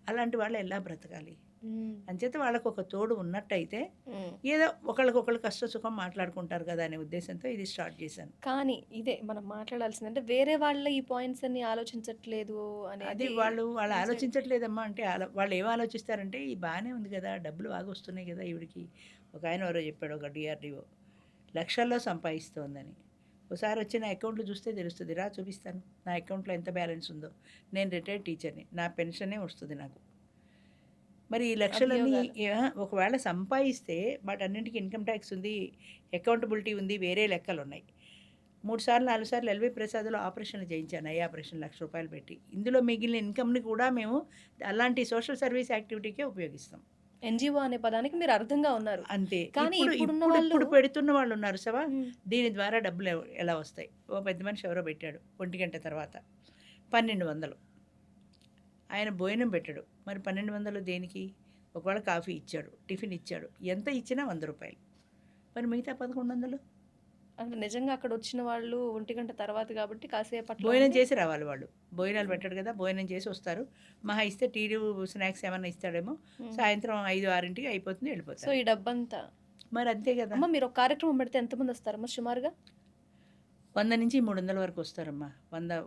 అలాంటి వాళ్ళు ఎలా బ్రతకాలి? హ్మ్. అంచేత వాళ్ళకొక తోడు ఉన్నట్టయితే హ్మ్. ఏదో ఒకళ్ళకొకళ్ళు కష్ట సుఖం మాట్లాడుకుంటారు కదా అనే ఉద్దేశంతో ఇది స్టార్ట్ చేశాను. కానీ ఇదే మనం మాట్లాడాల్సిందంటే వేరే వాళ్ళ ఈ పాయింట్స్ అన్ని ఆలోచించట్లేదు అది అనేది వాళ్ళు మీ సైడ్. ఆలోచించట్లేదమ్మా అంటే వాళ్ళు ఏం ఆలోచిస్తారంటే ఈ బాగానే ఉంది కదా! డబ్బులు బాగా వస్తున్నాయి కదా! ఈవిడకి. ఒకాయన ఎవరో చెప్పాడు ఒక డీఆర్‌డీఓ. లక్షల్లో సంపాదిస్తోందని. ఓసారి వచ్చి నా అకౌంట్‌లో చూస్తే తెలుస్తది. రా చూపిస్తాను. నా అకౌంట్‌లో ఎంత బ్యాలెన్స్ ఉందో. నేను రిటైర్డ్ టీచర్‌ని. నా పెన్షనే వస్తది నాకు. మరి ఈ లక్షలన్నీ అభియోగాలు. ఒకవేళ సంపాదిస్తే వాటన్నింటికి ఇన్‌కమ్ టాక్స్ ఉంది, అకౌంటబిలిటీ ఉంది, వేరే లెక్కలున్నాయి. 3 సార్లు, 4 సార్లు ఎల్‌వి ప్రసాద్‌లో ఆపరేషన్లు చేయించాను. ఐ ఆపరేషన్ రూ. 1,00,000 పెట్టి. ఇందులో మిగిలిన ఇన్‌కమ్‌ని కూడా మేము అలాంటి సోషల్ సర్వీస్ యాక్టివిటీకే ఉపయోగిస్తాం. ఎన్‌జీఓ అనే పదానికి మీరు అర్థంగా ఉన్నారు. అంతే. కానీ ఇప్పుడున్న వాళ్ళు ఇప్పుడు పెడుతున్న వాళ్ళున్నారు సవా, హ్మ్. దీని ద్వారా డబ్బులు ఎలా వస్తాయి? ఓ పెద్ద మనిషి ఎవరో పెట్టాడు 1 తర్వాత 1200. ఆయన భోజనం పెట్టాడు. మరి 1200 దేనికి? ఒకవేళ కాఫీ ఇచ్చాడు, టిఫిన్ ఇచ్చాడు. ఎంత ఇచ్చినా రూ. 100. మరి మిగతా 1100 అంటే నిజంగా అక్కడ వచ్చిన వాళ్ళు 1 తర్వాత కాబట్టి కాసేపు అట్లా భోజనం ఉండి చేసి రావాలి వాళ్ళు. భోజనాలు పెట్టాడు కదా! భోజనం చేసి వస్తారు. మహా ఇస్తే టీలు, స్నాక్స్ ఏమన్నా ఇస్తాడేమో. హ్మ్. సాయంత్రం 5, 6కి అయిపోతుంది సో వెళ్ళిపోతారు. ఈ డబ్బంతా మరి అంతే కదా! అమ్మ మీరు ఒక కార్యక్రమం పెడితే ఎంతమంది వస్తారమ్మా సుమారుగా? 100 నుంచి 300 వరకు వస్తారమ్మా.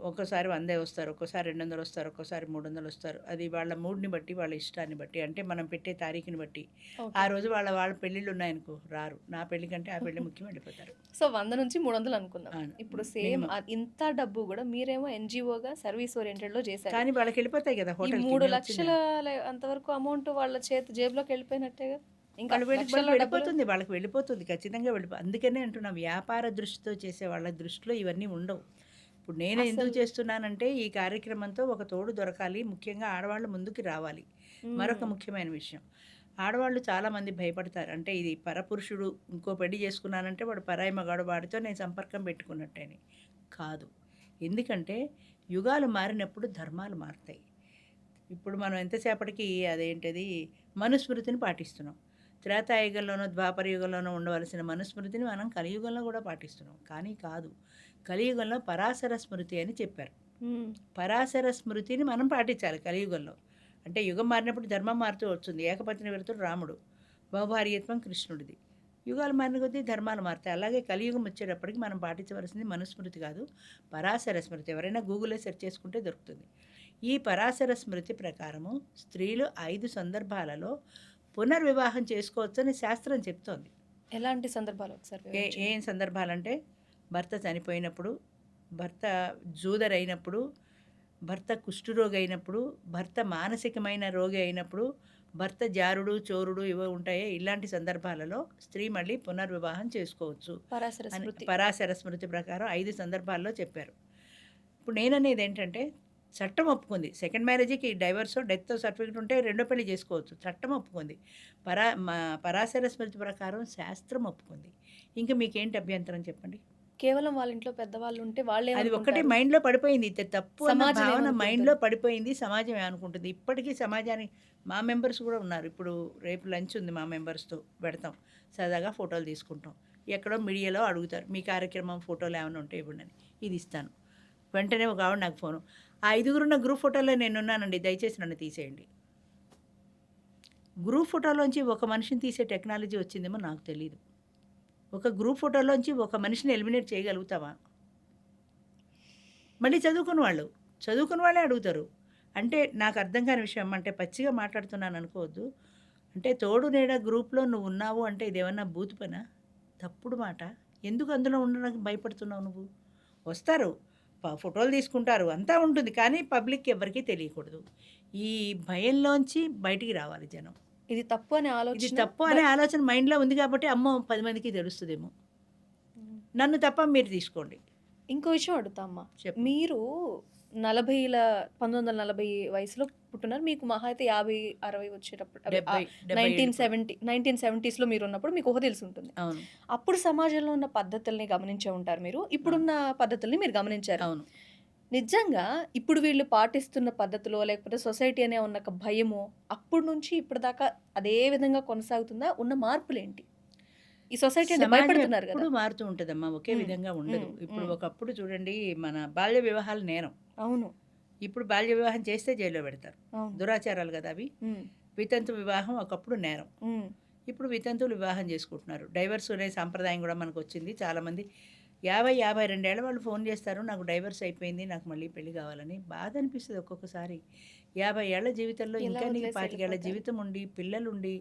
ఒక్కోసారి 100 వస్తారు, ఒక్కోసారి 200 వస్తారు, ఒక్కోసారి 300 వస్తారు. అది వాళ్ళ మూడ్‌ని బట్టి, వాళ్ళ ఇష్టాన్ని బట్టి, అంటే మనం పెట్టే తారీఖుని బట్టి. ఆ ఓకే. రోజు వాళ్ళ పెళ్ళిళ్ళు ఉన్నాయనుకో రారు. నా పెళ్లి కంటే ఆ పెళ్లి ముఖ్యం వెళ్ళిపోతారు. సో 100 నుంచి 300 అనుకుందాం. అవును. ఇప్పుడు సేమ్ మినిమమ్. ఇంత డబ్బు గూడా మీరేమో ఎన్‌జీఓగా సర్వీస్ ఓరియెంటెడ్‌లో చేశారు. కానీ వాళ్ళకి వెళ్ళిపోతాయి కదా ఈ హోటల్‌కి. 3 నేను లక్షల వచ్చిందని. అంతవరకు అమౌంట్ వాళ్ళ జేబులోకి వెళ్ళిపోయినట్టేగా. ఇంకా వాళ్ళు లక్షల్లో డబ్బులు. వెళ్ళిపోతుంది. వాళ్ళకి వెళ్ళిపోతుంది. ఖచ్చితంగా అందుకనే అంటున్నా వ్యాపార దృష్టితో చేసే వాళ్ళ దృష్టిలో ఇవన్నీ ఉండవు. ఇప్పుడు నేను ఎందుకు అసలు చేస్తున్నానంటే ఈ కార్యక్రమంతో ఒక తోడు దొరకాలి. ముఖ్యంగా ఆడవాళ్ళు ముందుకి రావాలి. మరొక హ్మ్. ముఖ్యమైన విషయం. ఆడవాళ్ళు చాలామంది భయపడతారు. అంటే ఇది పరపురుషుడు ఇంకో పెళ్లి చేసుకున్నానంటే వాడు పరాయి మగాడు, వాడితో నేను సంపర్కం పెట్టుకున్నట్టని. కాదు. ఎందుకంటే యుగాలు మారినప్పుడు ధర్మాలు మారుతాయి. ఇప్పుడు మనం ఎంతసేపటికి అదేంటది మనుస్మృతిని పాటిస్తున్నాం. త్రేతాయుగంలోనో, ద్వాపర యుగంలోనో ఉండవలసిన మనుస్మృతిని మనం కలియుగంలో కూడా పాటిస్తున్నాం. కానీ కాదు. కలియుగంలో పరాశర స్మృతి అని చెప్పారు. హ్మ్. పరాశర స్మృతిని మనం పాటించాలి కలియుగంలో. అంటే యుగం మారినప్పుడు ధర్మం మారుతూ వస్తుంది. ఏకపత్ని వ్రతుడు రాముడు, బహుభార్యత్వం కృష్ణుడిది. యుగాలు మారిన కొద్దీ ధర్మాలు మారుతాయి. అలాగే కలియుగం వచ్చేటప్పటికి మనం పాటించవలసింది మనుస్మృతి కాదు, పరాశర స్మృతి. ఎవరైనా గూగుల్లో సెర్చ్ చేసుకుంటే దొరుకుతుంది. ఈ పరాశర స్మృతి ప్రకారము స్త్రీలు 5 సందర్భాలలో పునర్వివాహం చేసుకోవచ్చని శాస్త్రం చెప్తోంది. ఎలాంటి సందర్భాలు ఒకసారి వివరించండి. ఏం సందర్భాలంటే భర్త చనిపోయినప్పుడు, భర్త జూదరైనప్పుడు, భర్త కుష్ఠరోగి అయినప్పుడు, భర్త మానసికమైన రోగి అయినప్పుడు, భర్త జారుడు, చోరుడు ఇవో ఉంటాయే, ఇలాంటి సందర్భాలలో స్త్రీ మళ్ళీ పునర్వివాహం చేసుకోవచ్చు పరాశర అని స్మృతి. పరాశర స్మృతి ప్రకారం 5 సందర్భాల్లో చెప్పారు. ఇప్పుడు నేననేది ఏంటంటే చట్టం ఒప్పుకుంది. సెకండ్ మ్యారేజ్‌కి డైవర్సో, డెత్తో సర్టిఫికేట్ ఉంటే రెండో పెళ్లి చేసుకోవచ్చు. చట్టం ఒప్పుకుంది. పరాశర స్మృతి ప్రకారం శాస్త్రం ఒప్పుకుంది. ఇంక మీకేంటి అభ్యంతరం చెప్పండి? కేవలం వాళ్ళ ఇంట్లో పెద్దవాళ్ళు ఉంటే అది ఒక్కటే వాళ్ళేమనుకుంటారు? మైండ్‌లో పడిపోయింది. ఇది తప్పు అన్న సమాజం భావన ఏమనుకుంటుంది? మైండ్‌లో పడిపోయింది. సమాజం ఏమనుకుంటుంది? ఇప్పటికీ సమాజానికి మా మెంబర్స్ కూడా ఉన్నారు. ఇప్పుడు రేపు లంచ్ ఉంది మా మెంబర్స్‌తో పెడతాం. సరదాగా ఫోటోలు తీసుకుంటాం. ఎక్కడో మీడియాలో అడుగుతారు. మీ కార్యక్రమం ఫోటోలు ఏమైనా ఉంటే ఇవ్వండని. ఇది ఇస్తాను. వెంటనే ఒక ఆవిడ నాకు ఫోను. ఆ 5గురున్న గ్రూప్ ఫోటోలో నేనున్నానండి. దయచేసి నన్ను తీసేయండి. గ్రూప్ ఫోటోలోంచి ఒక మనిషిని తీసే టెక్నాలజీ వచ్చిందేమో నాకు తెలీదు. ఒక గ్రూప్ ఫోటోలోంచి ఒక మనిషిని ఎలిమినేట్ చేయగలుగుతావా? మళ్ళీ చదువుకున్న వాళ్ళే అడుగుతారు. అంటే నాకు అర్థం కాని విషయం అంటే పచ్చిగా మాట్లాడుతున్నాను అనుకోవద్దు. అంటే తోడు నీడ గ్రూప్‌లో నువ్వు ఉన్నావు అంటే ఇదేమన్నా బూతు పనా? తప్పుడు మాట. ఎందుకు అందులో ఉండడానికి భయపడుతున్నావు నువ్వు? వస్తారు. ఫోటోలు తీసుకుంటారు. అంతా ఉంటుంది. కానీ పబ్లిక్‌కి ఎవ్వరికీ తెలియకూడదు. ఈ భయంలోంచి బయటికి రావాలి జనం. ఇది తప్పు అనే ఇది ఆలోచన తప్పు అనే ఆలోచన మైండ్‌లో ఉంది కాబట్టి అమ్మో 10 మందికి తెలుస్తదేమో. హ్మ్. నన్ను తప్ప మీరు తీసుకోండి. ఇంకో విషయం అడుగుతా అమ్మా. చెప్పు. మీరు 1940 వయసులో పుట్టున్నారు. మీకు మహా అయితే 50, 60 వచ్చేటప్పుడు 70 1970స్‌లో మీరున్నప్పుడు మీకు ఊహ తెలిసుంటుంది. అవును. అప్పుడు సమాజంలో ఉన్న పద్ధతుల్ని గమనించే ఉంటారు మీరు. ఇప్పుడున్న పద్ధతుల్ని మీరు గమనించారు. అవును. నిజంగా ఇప్పుడు వీళ్ళు పాటిస్తున్న పద్ధతిలో లేకపోతే సొసైటీ అనే ఉన్న ఒక భయమో అప్పటి నుంచి ఇప్పటిదాకా అదే విధంగా కొనసాగుతుందా? ఉన్న మార్పులేంటి? ఈ సొసైటీ అంటే సమాజం భయపడుతున్నారు ఎప్పుడు గదా! మారుతూ ఉంటదమ్మా. ఒకే హ్మ్. విధంగా ఉండదు. హ్మ్. ఇప్పుడు హ్మ్. ఒకప్పుడు చూడండి మన బాల్య వివాహాలు నేరం. అవును. ఇప్పుడు బాల్య వివాహం చేస్తే జైల్‌లో పెడతారు. అవును. దురాచారాలు గదా అవి. హ్మ్. వితంతు వివాహం ఒకప్పుడు నేరం. హ్మ్. ఇప్పుడు వితంతువులు వివాహం చేసుకుంటున్నారు. డైవర్స్ అనే సాంప్రదాయం గూడా మనకొచ్చింది. చాలామంది 50, 52 ఏళ్ల వాళ్ళు ఫోన్ చేస్తారు. నాకు డైవర్స్ అయిపోయింది. నాకు మళ్ళీ పెళ్లి కావాలని. బాధ అనిపిస్తది ఒక్కొక్కసారి. 50 ఏళ్ల జీవితంలో ఎలా ఇంకా నీకు వదిలేసి 25 ఏళ్ల ఎళ్ళిపోతారు. జీవితం ఉండి, పిల్లలుండి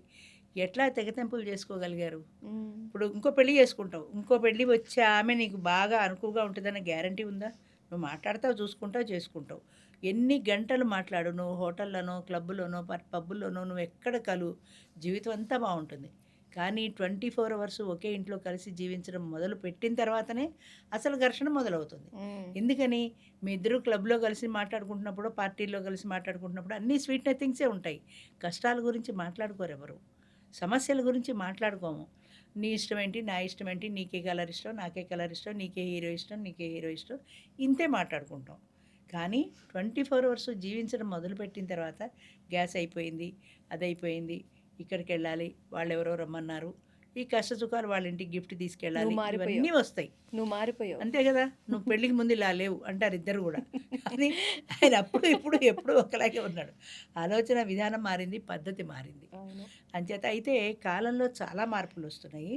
ఎట్లా తెగతెంపులు చేసుకోగలిగారు? హ్మ్. ఇప్పుడు ఇంకో పెళ్లి చేసుకుంటావు. ఇంకో పెళ్లి వచ్చే ఆమె నీకు బాగా అనుకువగా ఉంటదన్న గ్యారంటీ ఉందా? నువ్వు మాట్లాడతావు, చూసుకుంటావు, చేసుకుంటావు. ఎన్ని గంటలు మాట్లాడు నువ్వు హోటల్‌లోనో, క్లబ్బులోనో, పబ్బుల్లోనో నువ్వెక్కడ కలువు. జీవితం అంతా బావుంటుంది. కానీ 24 అవర్స్ ఒకే ఇంట్లో కలిసి జీవించడం మొదలుపెట్టిన తర్వాతనే అసలు ఘర్షణ మొదలవుతుంది. హ్మ్. ఎందుకని? మీ ఇద్దరు క్లబ్‌లో కలిసి మాట్లాడుకుంటున్నప్పుడో, పార్టీల్లో కలిసి మాట్లాడుకుంటున్నప్పుడు అన్నీ స్వీట్ నథింగ్సే ఉంటాయి. కష్టాల గురించి మాట్లాడుకోరెవరు. సమస్యల గురించి మాట్లాడుకోము. నీ ఇష్టమేంటి? నా ఇష్టమేంటి? నీకే కలర్ ఇష్టం, నాకే కలర్ ఇష్టం, నీకే హీరో ఇష్టం, నీకే హీరో ఇష్టం. ఇంతే మాట్లాడుకుంటాం. కానీ 24 అవర్స్ జీవించడం మొదలుపెట్టిన తర్వాత గ్యాస్ అయిపోయింది, అదయిపోయింది, ఇక్కడికెళ్ళాలి, వాళ్ళెవరో రమ్మన్నారు, ఈ కష్ట సుఖాలు వాళ్ళ ఇంటికి గిఫ్ట్ నువ్వు తీసుకెళ్ళాలి, మారిపోయావు. ఇవన్నీ వస్తాయి. నువ్వు మారిపోయావు. అంతే గదా! నువ్వు పెళ్ళికి ముందు ఇలా లేవు అంటారు ఇద్దరు గూడా. కానీ ఆయన అప్పుడు, ఇప్పుడు ఎప్పుడూ ఒకలాగే ఉన్నాడు. ఆలోచన విధానం మారింది, పద్ధతి మారింది. అవును. అంచేత అయితే కాలంలో చాలా మార్పులొస్తున్నాయి.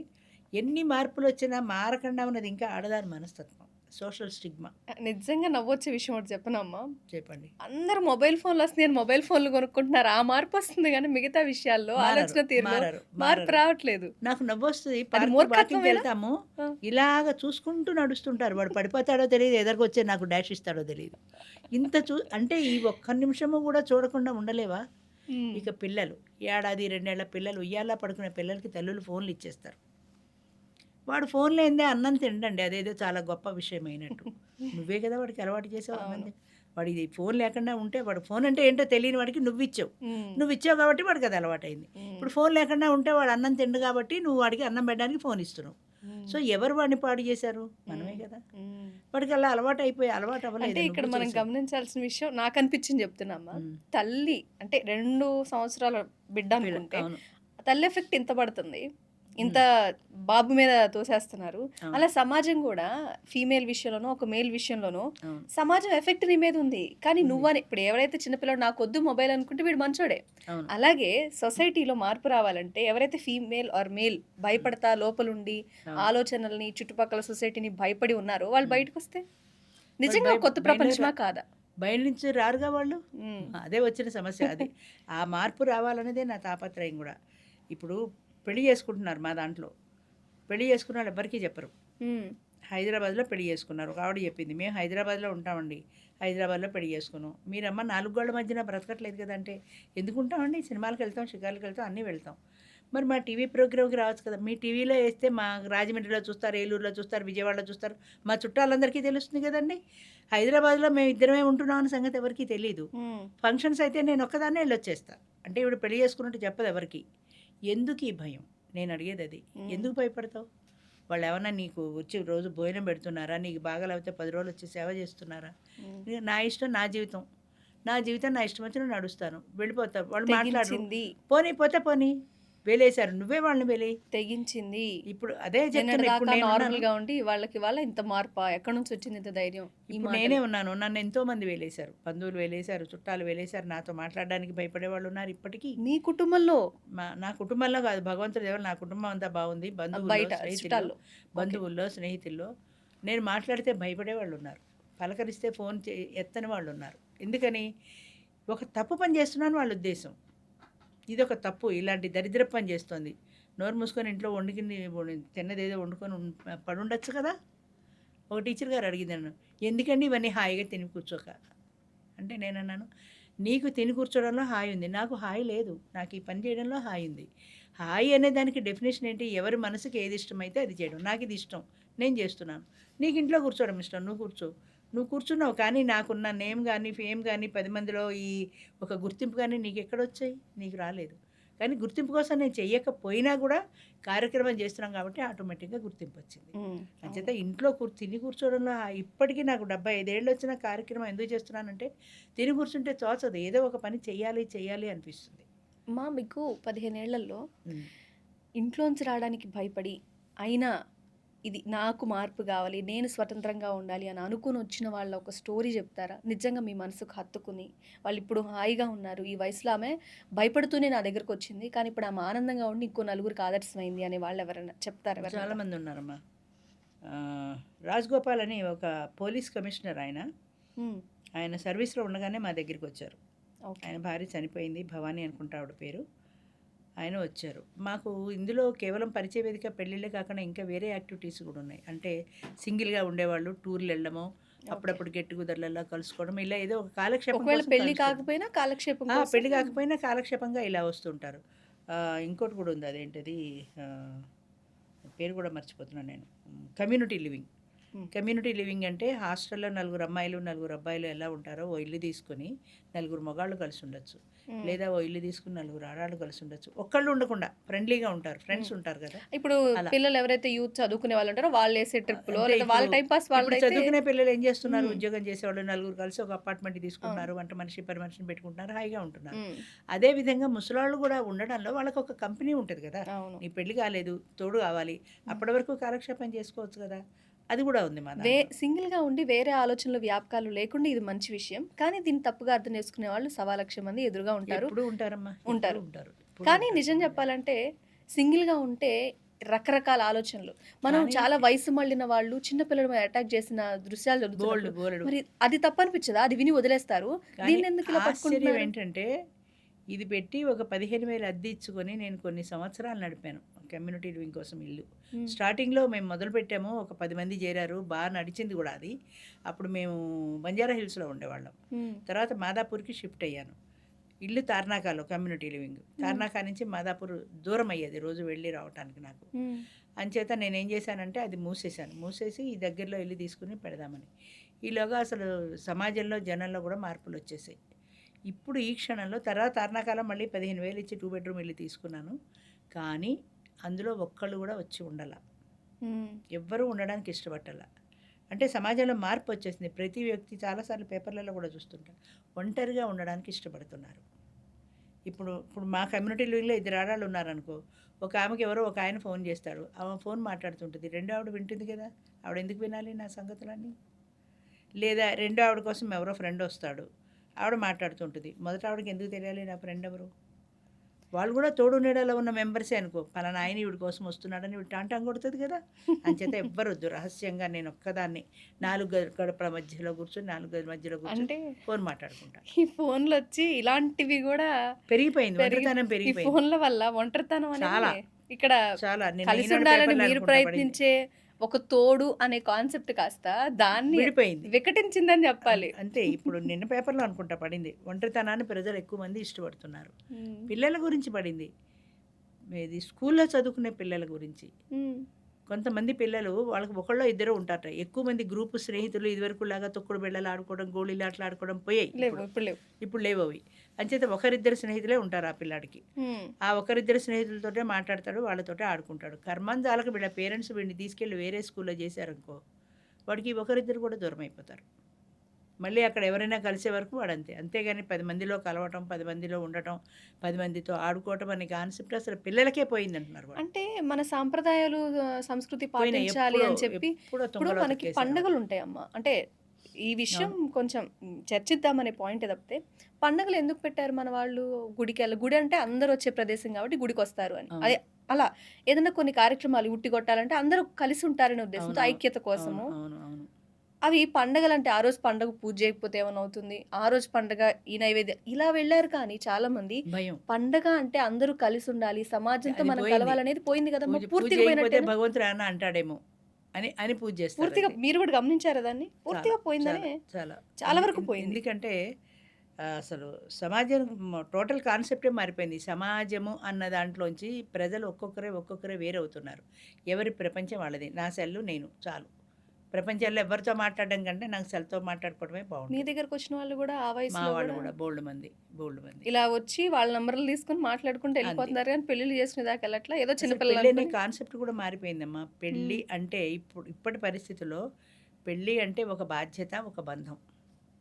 ఎన్ని మార్పులొచ్చినా మారకుండా ఉన్నది ఇంకా ఆడదాని మనస్తత్వం. Social stigma. నిజంగా నవ్వొచ్చే విషయం ఒకటి చెప్పనమ్మా? చెప్పండి. అందరూ మొబైల్ ఫోన్‌లొస్తున్నాయని మొబైల్ ఫోన్‌లు కొనుక్కుంటున్నారు. ఆ మార్పొస్తుంది గానీ మిగతా విషయాల్లో మారరు. ఆలోచన తీరులో మారరు. మార్పు మారరు. రావట్లేదు. నాకు నవ్వొస్తది. అది పార్క్‌కి మూర్ఖత్వమేనా? వాకింగ్‌కెళ్తాము. ఆ! ఇలాగ చూసుకుంటూ నడుస్తుంటారు. వాడు పడిపోతాడో తెలీదు, ఎదరకొచ్చి నాకు డాష్ ఇస్తాడో తెలీదు. ఇంత అంటే ఈ ఒక్క నిమిషము గూడా చూడకుండా ఉండలేవా? హ్మ్. ఇక పిల్లలు, ఏడాది, 2 ఏళ్ల పిల్లలు ఉయ్యాల్లో పడుకునే పిల్లలకి తల్లులు ఫోన్‌లు ఇచ్చేస్తారు. వాడు ఫోన్ లేనిదే అన్నం తినడండి. అదేదో చాలా గొప్ప విషయమైనట్టు. నువ్వే కదా వాడికి అలవాటు చేసావు అన్నం అవును. వాడు ఇది ఫోన్ లేకుండా ఉంటే వాడు ఫోన్ అంటే ఏంటో తెలియని వాడికి నువ్విచ్చావు. హ్మ్. నువ్విచ్చావు కాబట్టి వాడికి అది అలవాటయింది. హ్మ్. ఇప్పుడు ఫోన్ లేకుండా ఉంటే వాడు అన్నం తినడు కాబట్టి నువ్వు వాడికి అన్నం పెట్టడానికి ఫోన్ ఇస్తున్నావు. హ్మ్. సో, ఎవరు వాడిని పాడు చేశారు? మనమే హ్మ్. కదా! హ్మ్. వాడికి అలా అలవాటయిపోయి అలవాటు అంటే అవ్వలేదు. ఇక్కడ నువ్వు మనం చేసావు. గమనించాల్సిన విషయం నాకనిపించింది చెప్తున్నామా? హ్మ్. తల్లి అంటే 2 సంవత్సరాల బిడ్డ అనుకుంటే, అవును. తల్లి ఎఫెక్ట్ ఇంత పడుతుంది. ఇంత హ్మ్. బాబు మీద తోసేస్తున్నారు. అవును. అలా సమాజం గూడా ఫీమేల్ విషయంలోనో, ఒక మేల్ విషయంలోనో అవును. సమాజం ఎఫెక్ట్ నీ మీద ఉంది. కానీ ఉంది. నువ్వని ఇప్పుడు ఎవరైతే చిన్న పిల్లాడు నాకొద్దు మొబైల్ అనుకుంటే వీడు మంచోడే. అవును. అలాగే సొసైటీలో మార్పు రావాలంటే ఎవరైతే ఫీమేల్ ఆర్ మేల్ హ్మ్. భయపడతా లోపలుండి అవును. ఆలోచనలని, చుట్టుపక్కల సొసైటీని భయపడి ఉన్నారో వాళ్ళు హ్మ్. బయటకొస్తే వాళ్ళు నిజంగా ఒక కొత్త బయలుదేరి ప్రపంచమా కాదా? బయట నుంచి రారుగా వాళ్ళు. హ్మ్. అదే వచ్చిన సమస్య అది. ఆ మార్పు రావాలనేదే నా తాపత్రయం గూడా. ఇప్పుడు పెళ్లి చేసుకుంటున్నారు మా దాంట్లో. పెళ్లి చేసుకున్నోళ్ళు ఎవ్వరికీ చెప్పరు. హ్మ్. హైదరాబాద్‌లో పెళ్లి చేసుకున్నారు. ఒక ఆవిడ చెప్పింది. మేము హైదరాబాద్‌లో ఉంటామండి. హైదరాబాద్‌లో పెళ్లి చేసుకున్నాం. మీరమ్మ 4 గోడల మధ్యన బ్రతకట్లేదు కదంటే, ఎందుకుంటామండి? సినిమాలకెళ్తాం, షికారులకెళ్తాం, అన్నీ వెళ్తాం. మరి మా టీవీ ప్రోగ్రామ్‌కి రావచ్చు కదా! మీ టీవీలో ఏస్తే మా రాజమండ్రిలో చూస్తారు, ఏలూరులో చూస్తారు, విజయవాడలో చూస్తారు. మా చుట్టాలందరికీ తెలుస్తుంది కదండీ! హైదరాబాద్‌లో మేమిద్దరమే ఉంటున్నాం అన్న సంగతి ఎవరికీ తెలీదు. హ్మ్. ఫంక్షన్స్ అయితే నేనొక్కదాన్నే ఎళ్ళొచ్చేస్తా. అంటే ఈవిడ పెళ్లి చేసుకున్నట్టు చెప్పదెవరికీ. ఎందుకీ భయం? నేనడిగేదది. హ్మ్. ఎందుకు భయపడతావు? వాళ్ళేమన్నా నీకు వచ్చి రోజు భోజనం పెడుతున్నారా? నీకు బాగాలేకపోతే 10 రోజులొచ్చి సేవ చేస్తున్నారా? హ్మ్. నా ఇష్టం నా జీవితం. నా జీవితం నా ఇష్టం వచ్చినట్టు నడుస్తాను. వెళ్ళిపోతా. వాళ్ళు మాట్లాడరు. తెగించింది. పోనీ పోతే పోనీ. వేలేశారు. నువ్వే వాళ్ళని వేలేయి. తెగించింది. ఇప్పుడు అదే చెప్తున్నా. ఇప్పుడు నిన్నటిదాకా నేనున్నాను. నార్మల్‌గా ఉండి ఇవాళ ఇంత మార్పా? ఎక్కడి నుంచొచ్చింది ఇంత ధైర్యం? ఈ ఇప్పుడు నేనే మాటలు. ఉన్నాను. నన్ను ఎంతోమంది వేలేశారు. బంధువులు వేలేశారు, చుట్టాలు వేలేశారు. నాతో మాట్లాడడానికి భయపడేవాళ్ళున్నారు ఇప్పటికీ. మీ కుటుంబంలో నా కుటుంబంలో కాదు, భగవంతుడి దయ వల్ల నా కుటుంబం అంతా బాగుంది. బంధువుల్లో, బయట స్నేహితుల్లో, చుట్టాల్లో. ఓకే. బంధువుల్లో, స్నేహితుల్లో నేను మాట్లాడితే భయపడేవాళ్ళున్నారు. పలకరిస్తే ఫోన్ ఎత్తని వాళ్ళున్నారు. ఎందుకని? ఒక తప్పు పని చేస్తున్నాను వాళ్ళ ఉద్దేశం. ఇదొక తప్పు. ఇలాంటి దరిద్రపు పని చేస్తోంది. నోరు మూసుకొని ఇంట్లో తిన్నదేదో వండుకొని పడుండొచ్చు కదా! ఒక టీచర్ గారు అడిగింది నన్ను. ఎందుకండి ఇవన్నీ హాయిగా తిని కూర్చోక. అంటే నేనన్నాను, నీకు తిని కూర్చోవడంలో హాయి ఉంది. నాకు హాయి లేదు. నాకు ఈ పని చేయడంలో హాయి ఉంది. హాయి అనే దానికి డెఫినిషన్ ఏంటి? ఎవరి మనసుకి ఏది ఇష్టమైతే అది చేయడం. నాకిది ఇష్టం. నేను చేస్తున్నాను. నీకు ఇంట్లో కూర్చోవడం ఇష్టం. నువ్వు కూర్చో. నువ్వు కూర్చున్నావు కానీ నాకున్న నేమ్ గాని, ఫేమ్ గాని, 10 మందిలో ఈ ఒక గుర్తింపు గాని నీకెక్కడొచ్చాయి? నీకు రాలేదు. కానీ గుర్తింపు కోసం నేను చెయ్యకపోయినా కూడా కార్యక్రమం చేస్తున్నాం కాబట్టి ఆటోమేటిక్‌గా గుర్తింపు వచ్చింది. అంచేత అవును. ఇంట్లో తిని కూర్చోవడంలో ఇప్పటికీ నాకు 75 ఏళ్ళు వచ్చిన కార్యక్రమం ఎందుకు చేస్తున్నానంటే తిని కూర్చుంటే తోచదు. ఏదో ఒక పని చెయ్యాలి, చెయ్యాలి అనిపిస్తుంది. మీకు 15 ఏళ్లలో హ్మ్. ఇంట్లోంచి రావడానికి భయపడి, అయినా ఇది నాకు మార్పు గావాలి, నేను స్వతంత్రంగా ఉండాలి అని అనుకుని వచ్చిన వాళ్ళ ఒక స్టోరీ చెప్తారా? నిజంగా మీ మనసుకు హత్తుకుని, వాళ్ళిప్పుడు హాయిగా ఉన్నారు. ఈ వయసులో ఆమె భయపడుతూనే నా దగ్గరకొచ్చింది. కానీ ఇప్పుడు ఆమె ఆనందంగా ఉండి ఇంకో నలుగురికి ఆదర్శమైంది అనే వాళ్ళెవరైనా చెప్తారా చాలా ఎవరినైనా? మంది ఉన్నారమ్మా. రాజగోపాల్ అని ఒక పోలీస్ కమిషనర్ ఆయన. హ్మ్. ఆయన సర్వీస్‌లో ఉండగానే మా దగ్గరికొచ్చారు. ఓకే. ఆయన భార్య చనిపోయింది. భవాని అనుకుంటా ఆవిడ పేరు. ఆయన వచ్చారు. మాకు ఇందులో కేవలం పరిచయ వేదిక పెళ్ళిళ్ళే కాకుండా ఇంకా వేరే యాక్టివిటీస్ కూడా ఉన్నాయి. అంటే సింగిల్‌గా ఉండేవాళ్ళు టూర్‌లు వెళ్ళడము, ఓకే. అప్పుడప్పుడు గెట్ టుగెదర్‌లలో కలుసుకోవడం ఇలా ఏదో ఒక కాలక్షేపం ఒకవేళ కోసం పెళ్లి కలుస్తుంటారు. కాకపోయినా కాలక్షేపం పెళ్లి కోసం కాకపోయినా కాలక్షేపంగా ఇలా వస్తుంటారు. ఇంకోటి కూడా ఉంది. అదేంటది ఆహ్, పేరు కూడా మర్చిపోతున్నాను నేను. Community living. హ్మ్. కమ్యూనిటీ లివింగ్ అంటే హాస్టల్‌లో నలుగురు అమ్మాయిలు, నలుగురు అబ్బాయిలు ఎలా ఉంటారో ఓ ఇల్లు తీసుకొని నలుగురు మగాళ్ళు కలిసి ఉండొచ్చు. హ్మ్. లేదా ఓ ఇల్లు తీసుకొని నలుగురు ఆడాళ్ళు కలిసి ఉండొచ్చు. ఒక్కళ్ళు ఉండకుండా ఫ్రెండ్లీగా ఉంటారు. ఫ్రెండ్స్ హ్మ్. ఉంటారు కదా! ఇప్పుడు అలా. పిల్లలు ఎవరైతే యూత్ చదువుకునే వాళ్ళుంటారో వాళ్ళేసే ట్రిప్‌లో అంటే లేదా వాళ్ళ టైమ్ పాస్ ఇప్పుడు వాళ్ళదైతే చదువుకునే పిల్లలు ఏం చేస్తున్నారు? హ్మ్. ఉద్యోగం చేసేవాళ్ళు నలుగురు కలిసి ఒక అపార్ట్మెంట్ అవును. తీసుకుంటున్నారు. వంట మనిషి, పని మనిషిని పెట్టుకుంటున్నారు. హాయిగా ఉంటున్నారు. హ్మ్. అదే విధంగా ముసలోళ్ళు కూడా ఉండడంలో వాళ్ళకొక కంపెనీ ఉంటది కదా! అవును. నీ పెళ్లి కాలేదు, తోడు కావాలి. హ్మ్. అప్పటి వరకు కాలక్షేపం చేసుకోవచ్చు కదా! అది కూడా ఉంది మా దాంట్లో. సింగిల్‌గా ఉండి వేరే ఆలోచనలు, వ్యాపకాలు లేకుండా ఇది మంచి విషయం. కానీ దీన్ని తప్పుగా అర్థం చేసుకునే వాళ్ళు సవాలక్ష మంది ఎదురుగా ఉంటారు. ఎప్పుడూ ఉంటారమ్మా. ఎప్పుడూ ఉంటారు. ఉంటారు. ఎప్పుడూ కానీ ఉంటారు. నిజం చెప్పాలంటే సింగిల్‌గా ఉంటే రకరకాల ఆలోచనలు. మనం కానీ చాలా వయసు మళ్ళిన వాళ్ళు చిన్న పిల్లల మీద అటాక్ చేసిన దృశ్యాలు బోలెడు, జరుగుతున్నప్పుడు బోలెడు. మరి అది తప్పనిపించదా? అది విని వదిలేస్తారు. కానీ దీన్నెందుకు ఇలా ఆశ్చర్యం పట్టుకుంటున్నారు? ఏంటంటే, ఇది పెట్టి ఒక 15,000 అద్దె ఇచ్చుకొని నేను కొన్ని సంవత్సరాలు నడిపాను. కమ్యూనిటీ లివింగ్ కోసం ఇల్లు. హ్మ్. స్టార్టింగ్‌లో మేము మొదలుపెట్టాము. ఒక 10 మంది చేరారు. నడిచింది కూడా అది. అప్పుడు మేము బంజారా హిల్స్‌లో ఉండేవాళ్ళం. హ్మ్. తర్వాత మాదాపూర్‌కి షిఫ్ట్ అయ్యాను. ఇల్లు తార్నాకాలో కమ్యూనిటీ లివింగ్. హ్మ్. తార్నాక నుంచి మాదాపూర్ దూరం అయ్యేది రోజు వెళ్ళి రావటానికి నాకు. హ్మ్. అంచేత నేనేం చేశానంటే అది మూసేశాను. మూసేసి ఈ దగ్గరలో ఇల్లు తీసుకొని పెడదామని. ఈలోగా అసలు సమాజంలో, జనంలో కూడా మార్పులొచ్చేసాయి. ఇప్పుడు ఈ క్షణంలో తర్వాత తార్నాకాలం మళ్ళీ 15,000 ఇచ్చి 2 బెడ్‌రూమ్ ఇల్లు తీసుకున్నాను. కానీ అందులో ఒక్కళ్ళు కూడా వచ్చి ఉండల. హ్మ్. ఎవ్వరూ ఉండడానికి ఇష్టపట్టల. అంటే సమాజంలో మార్పొచ్చేసింది. ప్రతి వ్యక్తి చాలా సార్లు పేపర్‌లలో కూడా చూస్తుంటాను. ఒంటరిగా ఉండడానికి ఇష్టపడుతున్నారు. ఇప్పుడు మా కమ్యూనిటీ లివింగ్‌లో ఇద్దరు ఆడాళ్ళు ఉన్నారనుకో, ఒక ఆమెకి ఎవరో ఒక ఆయన ఫోన్ చేస్తాడు. ఆమె ఫోన్ మాట్లాడుతుంటది. రెండో ఆవిడ వింటుంది కదా! ఆవిడ ఎందుకు వినాలి నా సంగతులన్నీ? లేదా రెండో ఆవిడ కోసం ఎవరో ఫ్రెండ్ వస్తాడు. ఆవిడ మాట్లాడుతుంటది. మొదట ఆవిడకి ఎందుకు తెలియాలి నా ఫ్రెండ్ ఎవరు? వాళ్ళు కూడా తోడు నీడలో ఉన్న మెంబర్సే అనుకో. పలానా ఆయన ఈవిడ కోసం వస్తున్నాడని ఈవిడ టాంటాం కొడుతది కదా! అంచేత ఎవ్వరొద్దు. రహస్యంగా నేనొక్కదాన్ని 4 గడపల మధ్యలో కూర్చొని, 4 గదుల మధ్యలో కూర్చొని అంటే ఫోన్ మాట్లాడుకుంటా. ఈ ఫోన్‌లొచ్చి ఇలాంటివి గూడా పెరిగిపోయింది. పెరిగి ఒంటరితనం ఈ పెరిగిపోయింది. ఫోన్‌ల వల్ల ఒంటరితనం చాలా. అనేది ఇక్కడ చాలా. నిన్న ఈనాడు కలిసుండాలని పేపర్‌లో మీరు అనుకుంటా పడింది. ప్రయత్నించే ఒక తోడు అనే కాన్సెప్ట్ కాస్త దాన్ని విడిపోయింది. వికటించిందని జెప్పాలి. అంతే. ఇప్పుడు నిన్న పేపర్‌లో అనుకుంటా పడింది. ఒంటరితనాన్ని ప్రజలు ఎక్కువ మంది ఇష్టపడుతున్నారు. హ్మ్. పిల్లల గురించి పడింది. ఇది స్కూల్‌లో చదువుకునే పిల్లల గురించి. హ్మ్. కొంతమంది పిల్లలు వాళ్ళకి ఒకళ్ళో ఇద్దరో ఉంటారట. ఎక్కువ మంది గ్రూప్ స్నేహితులు ఇదివరకులాగా తొక్కుడు బిళ్ళలు ఆడుకోవడం, గోళీలాటలు ఆడుకోవడం పోయాయి లేవు. ఇప్పుడు. ఇప్పుడు లేవు. ఇప్పుడు లేవవి. అంచేత ఒకరిద్దరు స్నేహితులే ఉంటారు ఆ పిల్లాడికి. హ్మ్. ఆ ఒకరిద్దరు స్నేహితులతోటే మాట్లాడతాడు. వాళ్ళతోటే ఆడుకుంటాడు. కర్మాంజాలకు వీళ్ళ పేరెంట్స్ వీడిని తీసుకెళ్ళి వేరే స్కూల్‌లో చేశారనుకో, వాడికి ఒకరిద్దరు కూడా దూరమైపోతారు. మళ్ళీ అక్కడ ఎవరైనా కలిసే వరకు వాడంతే. అంతేగాని 10 మందిలో కలవటం, 10 మందిలో ఉండటం, 10 మందితో ఆడుకోవటం అనే కాన్సెప్ట్ అసలు పిల్లలకే పోయిందంటున్నారు వాళ్ళు. అంటే మన సాంప్రదాయాలు, సంస్కృతి పోయినాయి. పాటించాలి అని చెప్పి ఎప్పుడో ఇప్పుడు తుంగలో మనకి తొక్కేశారు వాళ్ళు. పండుగలుంటాయమ్మ. అంటే ఈ విషయం అవును. కొంచెం చర్చిద్దామనే పాయింటే తప్పితే, పండుగలు ఎందుకు పెట్టారు మన వాళ్ళు? గుడి అంటే అందరొచ్చే ప్రదేశం కాబట్టి గుడికొస్తారు అని. అవును. అదే అలా ఏదైనా కొన్ని కార్యక్రమాలు ఉట్టి కొట్టాలంటే అందరూ కలిసి ఉంటారనే ఉద్దేశంతో అవునవును. ఐక్యత అవును. కోసము. అవును. అవును. అవి పండగలంటే ఆ రోజు పండగ పూజ చేయకపోతే ఏమన్నవుతుంది? ఆ రోజు పండగ ఈ నైవేద్యం ఇలా వెళ్లారు కానీ చాలామంది భయం. పండగ అంటే అందరూ కలిసుండాలి, సమాజంతో అది మనం పోయింది. కలవాలనేది పోయింది కదమ్మా! పూజ పూర్తిగా చేయకపోతే పోయినట్టేనా? భగవంతుడు ఏమన్నా అంటాడేమో అని అని పూజ పూర్తిగా చేస్తారంతే. మీరు గూడా గమనించారా దాన్ని? చాలా. పూర్తిగా పోయిందనే చాలా. చాలా. చాలా వరకు పోయింది. ఎందుకంటే అసలు సమాజం టోటల్ కాన్సెప్టే మారిపోయింది. సమాజము అన్న దాంట్లోంచి ప్రజలు ఒక్కొక్కరే వేరవుతున్నారు. ఎవరి ప్రపంచం వాళ్ళది. నా సెల్లు నేను చాలు. ప్రపంచంలో ఎవరితో మాట్లాడడం కంటే నాకు సెల్‌తో మాట్లాడుకోవడమే మీ బావుంటుంది. దగ్గరకొచ్చిన వాళ్ళు గూడా ఆ మా వయసులో వాళ్ళు గూడా గూడా బోలెడు మంది. ఇలా వచ్చి వాళ్ళ నంబర్‌లు తీసుకొని మాట్లాడుకుంటూ అంతే. ఎళ్ళిపోతున్నారు గానీ, పెళ్ళిళ్ళు చేసుకునేదాకా ఎళ్ళట్లా? ఏదో చిన్న అసలు పిల్లలు పెళ్ళనే అనుకుని కాన్సెప్ట్ కూడా మారిపోయిందమ్మా. పెళ్ళి హ్మ్. అంటే ఇప్పటి పరిస్థితుల్లో పెళ్ళి అంటే ఒక బాధ్యత, ఒక బంధం.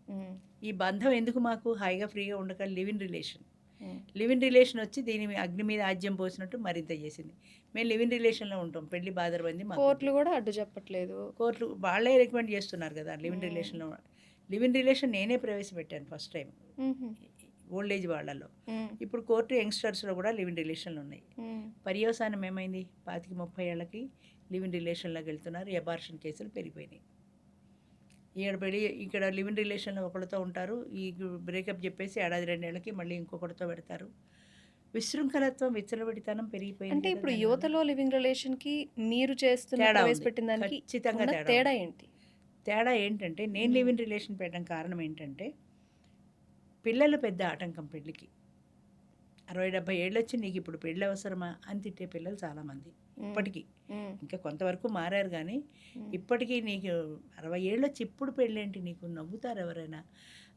హ్మ్. ఈ బంధం ఎందుకు మాకు హాయిగా ఫ్రీగా ఉండక లివ్ ఇన్ రిలేషన్. హ్మ్. లివ్ ఇన్ రిలేషన్ వచ్చి అగ్ని మీద ఆజ్యం పోసినట్టు మరింత చేసింది. మేము లివ్ ఇన్ రిలేషన్‌లో ఉంటాం. పెళ్లి బాదరబంది మాకొద్దు. కోర్టులు గూడా అడ్డు చెప్పట్లేదు. కోర్టులు వాళ్ళే రికమెండ్ చేస్తున్నారు కదా! లివ్ ఇన్ హ్మ్. రిలేషన్‌లో. లివ్ ఇన్ రిలేషన్ నేనే ప్రవేశపెట్టాను ఫస్ట్ టైమ్. హుహు. ఓల్డ్ ఏజ్ వాళ్ళలో. హ్మ్. ఇప్పుడు కోర్టు యంగ్‌స్టర్స్‌లో కూడా లివ్ ఇన్ రిలేషన్‌లు ఉన్నాయి. హ్మ్. పర్యవసానం ఏమైంది? 25, 30 ఏళ్ళకి లివ్ ఇన్ రిలేషన్‌లోకి వెళ్తున్నారు. అబార్షన్ కేసులు పెరిగిపోయినాయి. ఇక్కడ లివ్ ఇన్ రిలేషన్‌లో ఒకళ్ళతో ఉంటారు. బ్రేకప్ చెప్పేసి ఏడాది, 2 ఏళ్ళకి మళ్ళీ ఇంకొకడితో పెడతారు. విశృంఖలత్వం, విచ్చలవిడితనం పెరిగిపోయింది అంటే కదా ఇప్పుడు దానివల్ల. యువతలో లివింగ్ రిలేషన్‌కి మీరు చేస్తున్న తేడా ఉంది. ప్రవేశపెట్టిన దానికి ఖచ్చితంగా ఉన్న తేడా తేడా ఉంది. ఏంటి? తేడా ఏంటంటే నేను లివ్ ఇన్ రిలేషన్ పెట్టడం కారణం ఏంటంటే, పిల్లలు పెద్ద ఆటంకం పెళ్ళికి. 60, 70 ఏళ్ళొచ్చి నీకు ఇప్పుడు పెళ్ళి అవసరమా అని తిట్టే పిల్లలు చాలామంది హ్మ్. ఇప్పటికీ. హ్మ్. ఇంకా కొంతవరకు మారారు కానీ హ్మ్. ఇప్పటికీ నీకు 60 ఏళ్ళొచ్చి ఇప్పుడు పెళ్ళేంటి నీకు నవ్వుతారు ఎవరైనా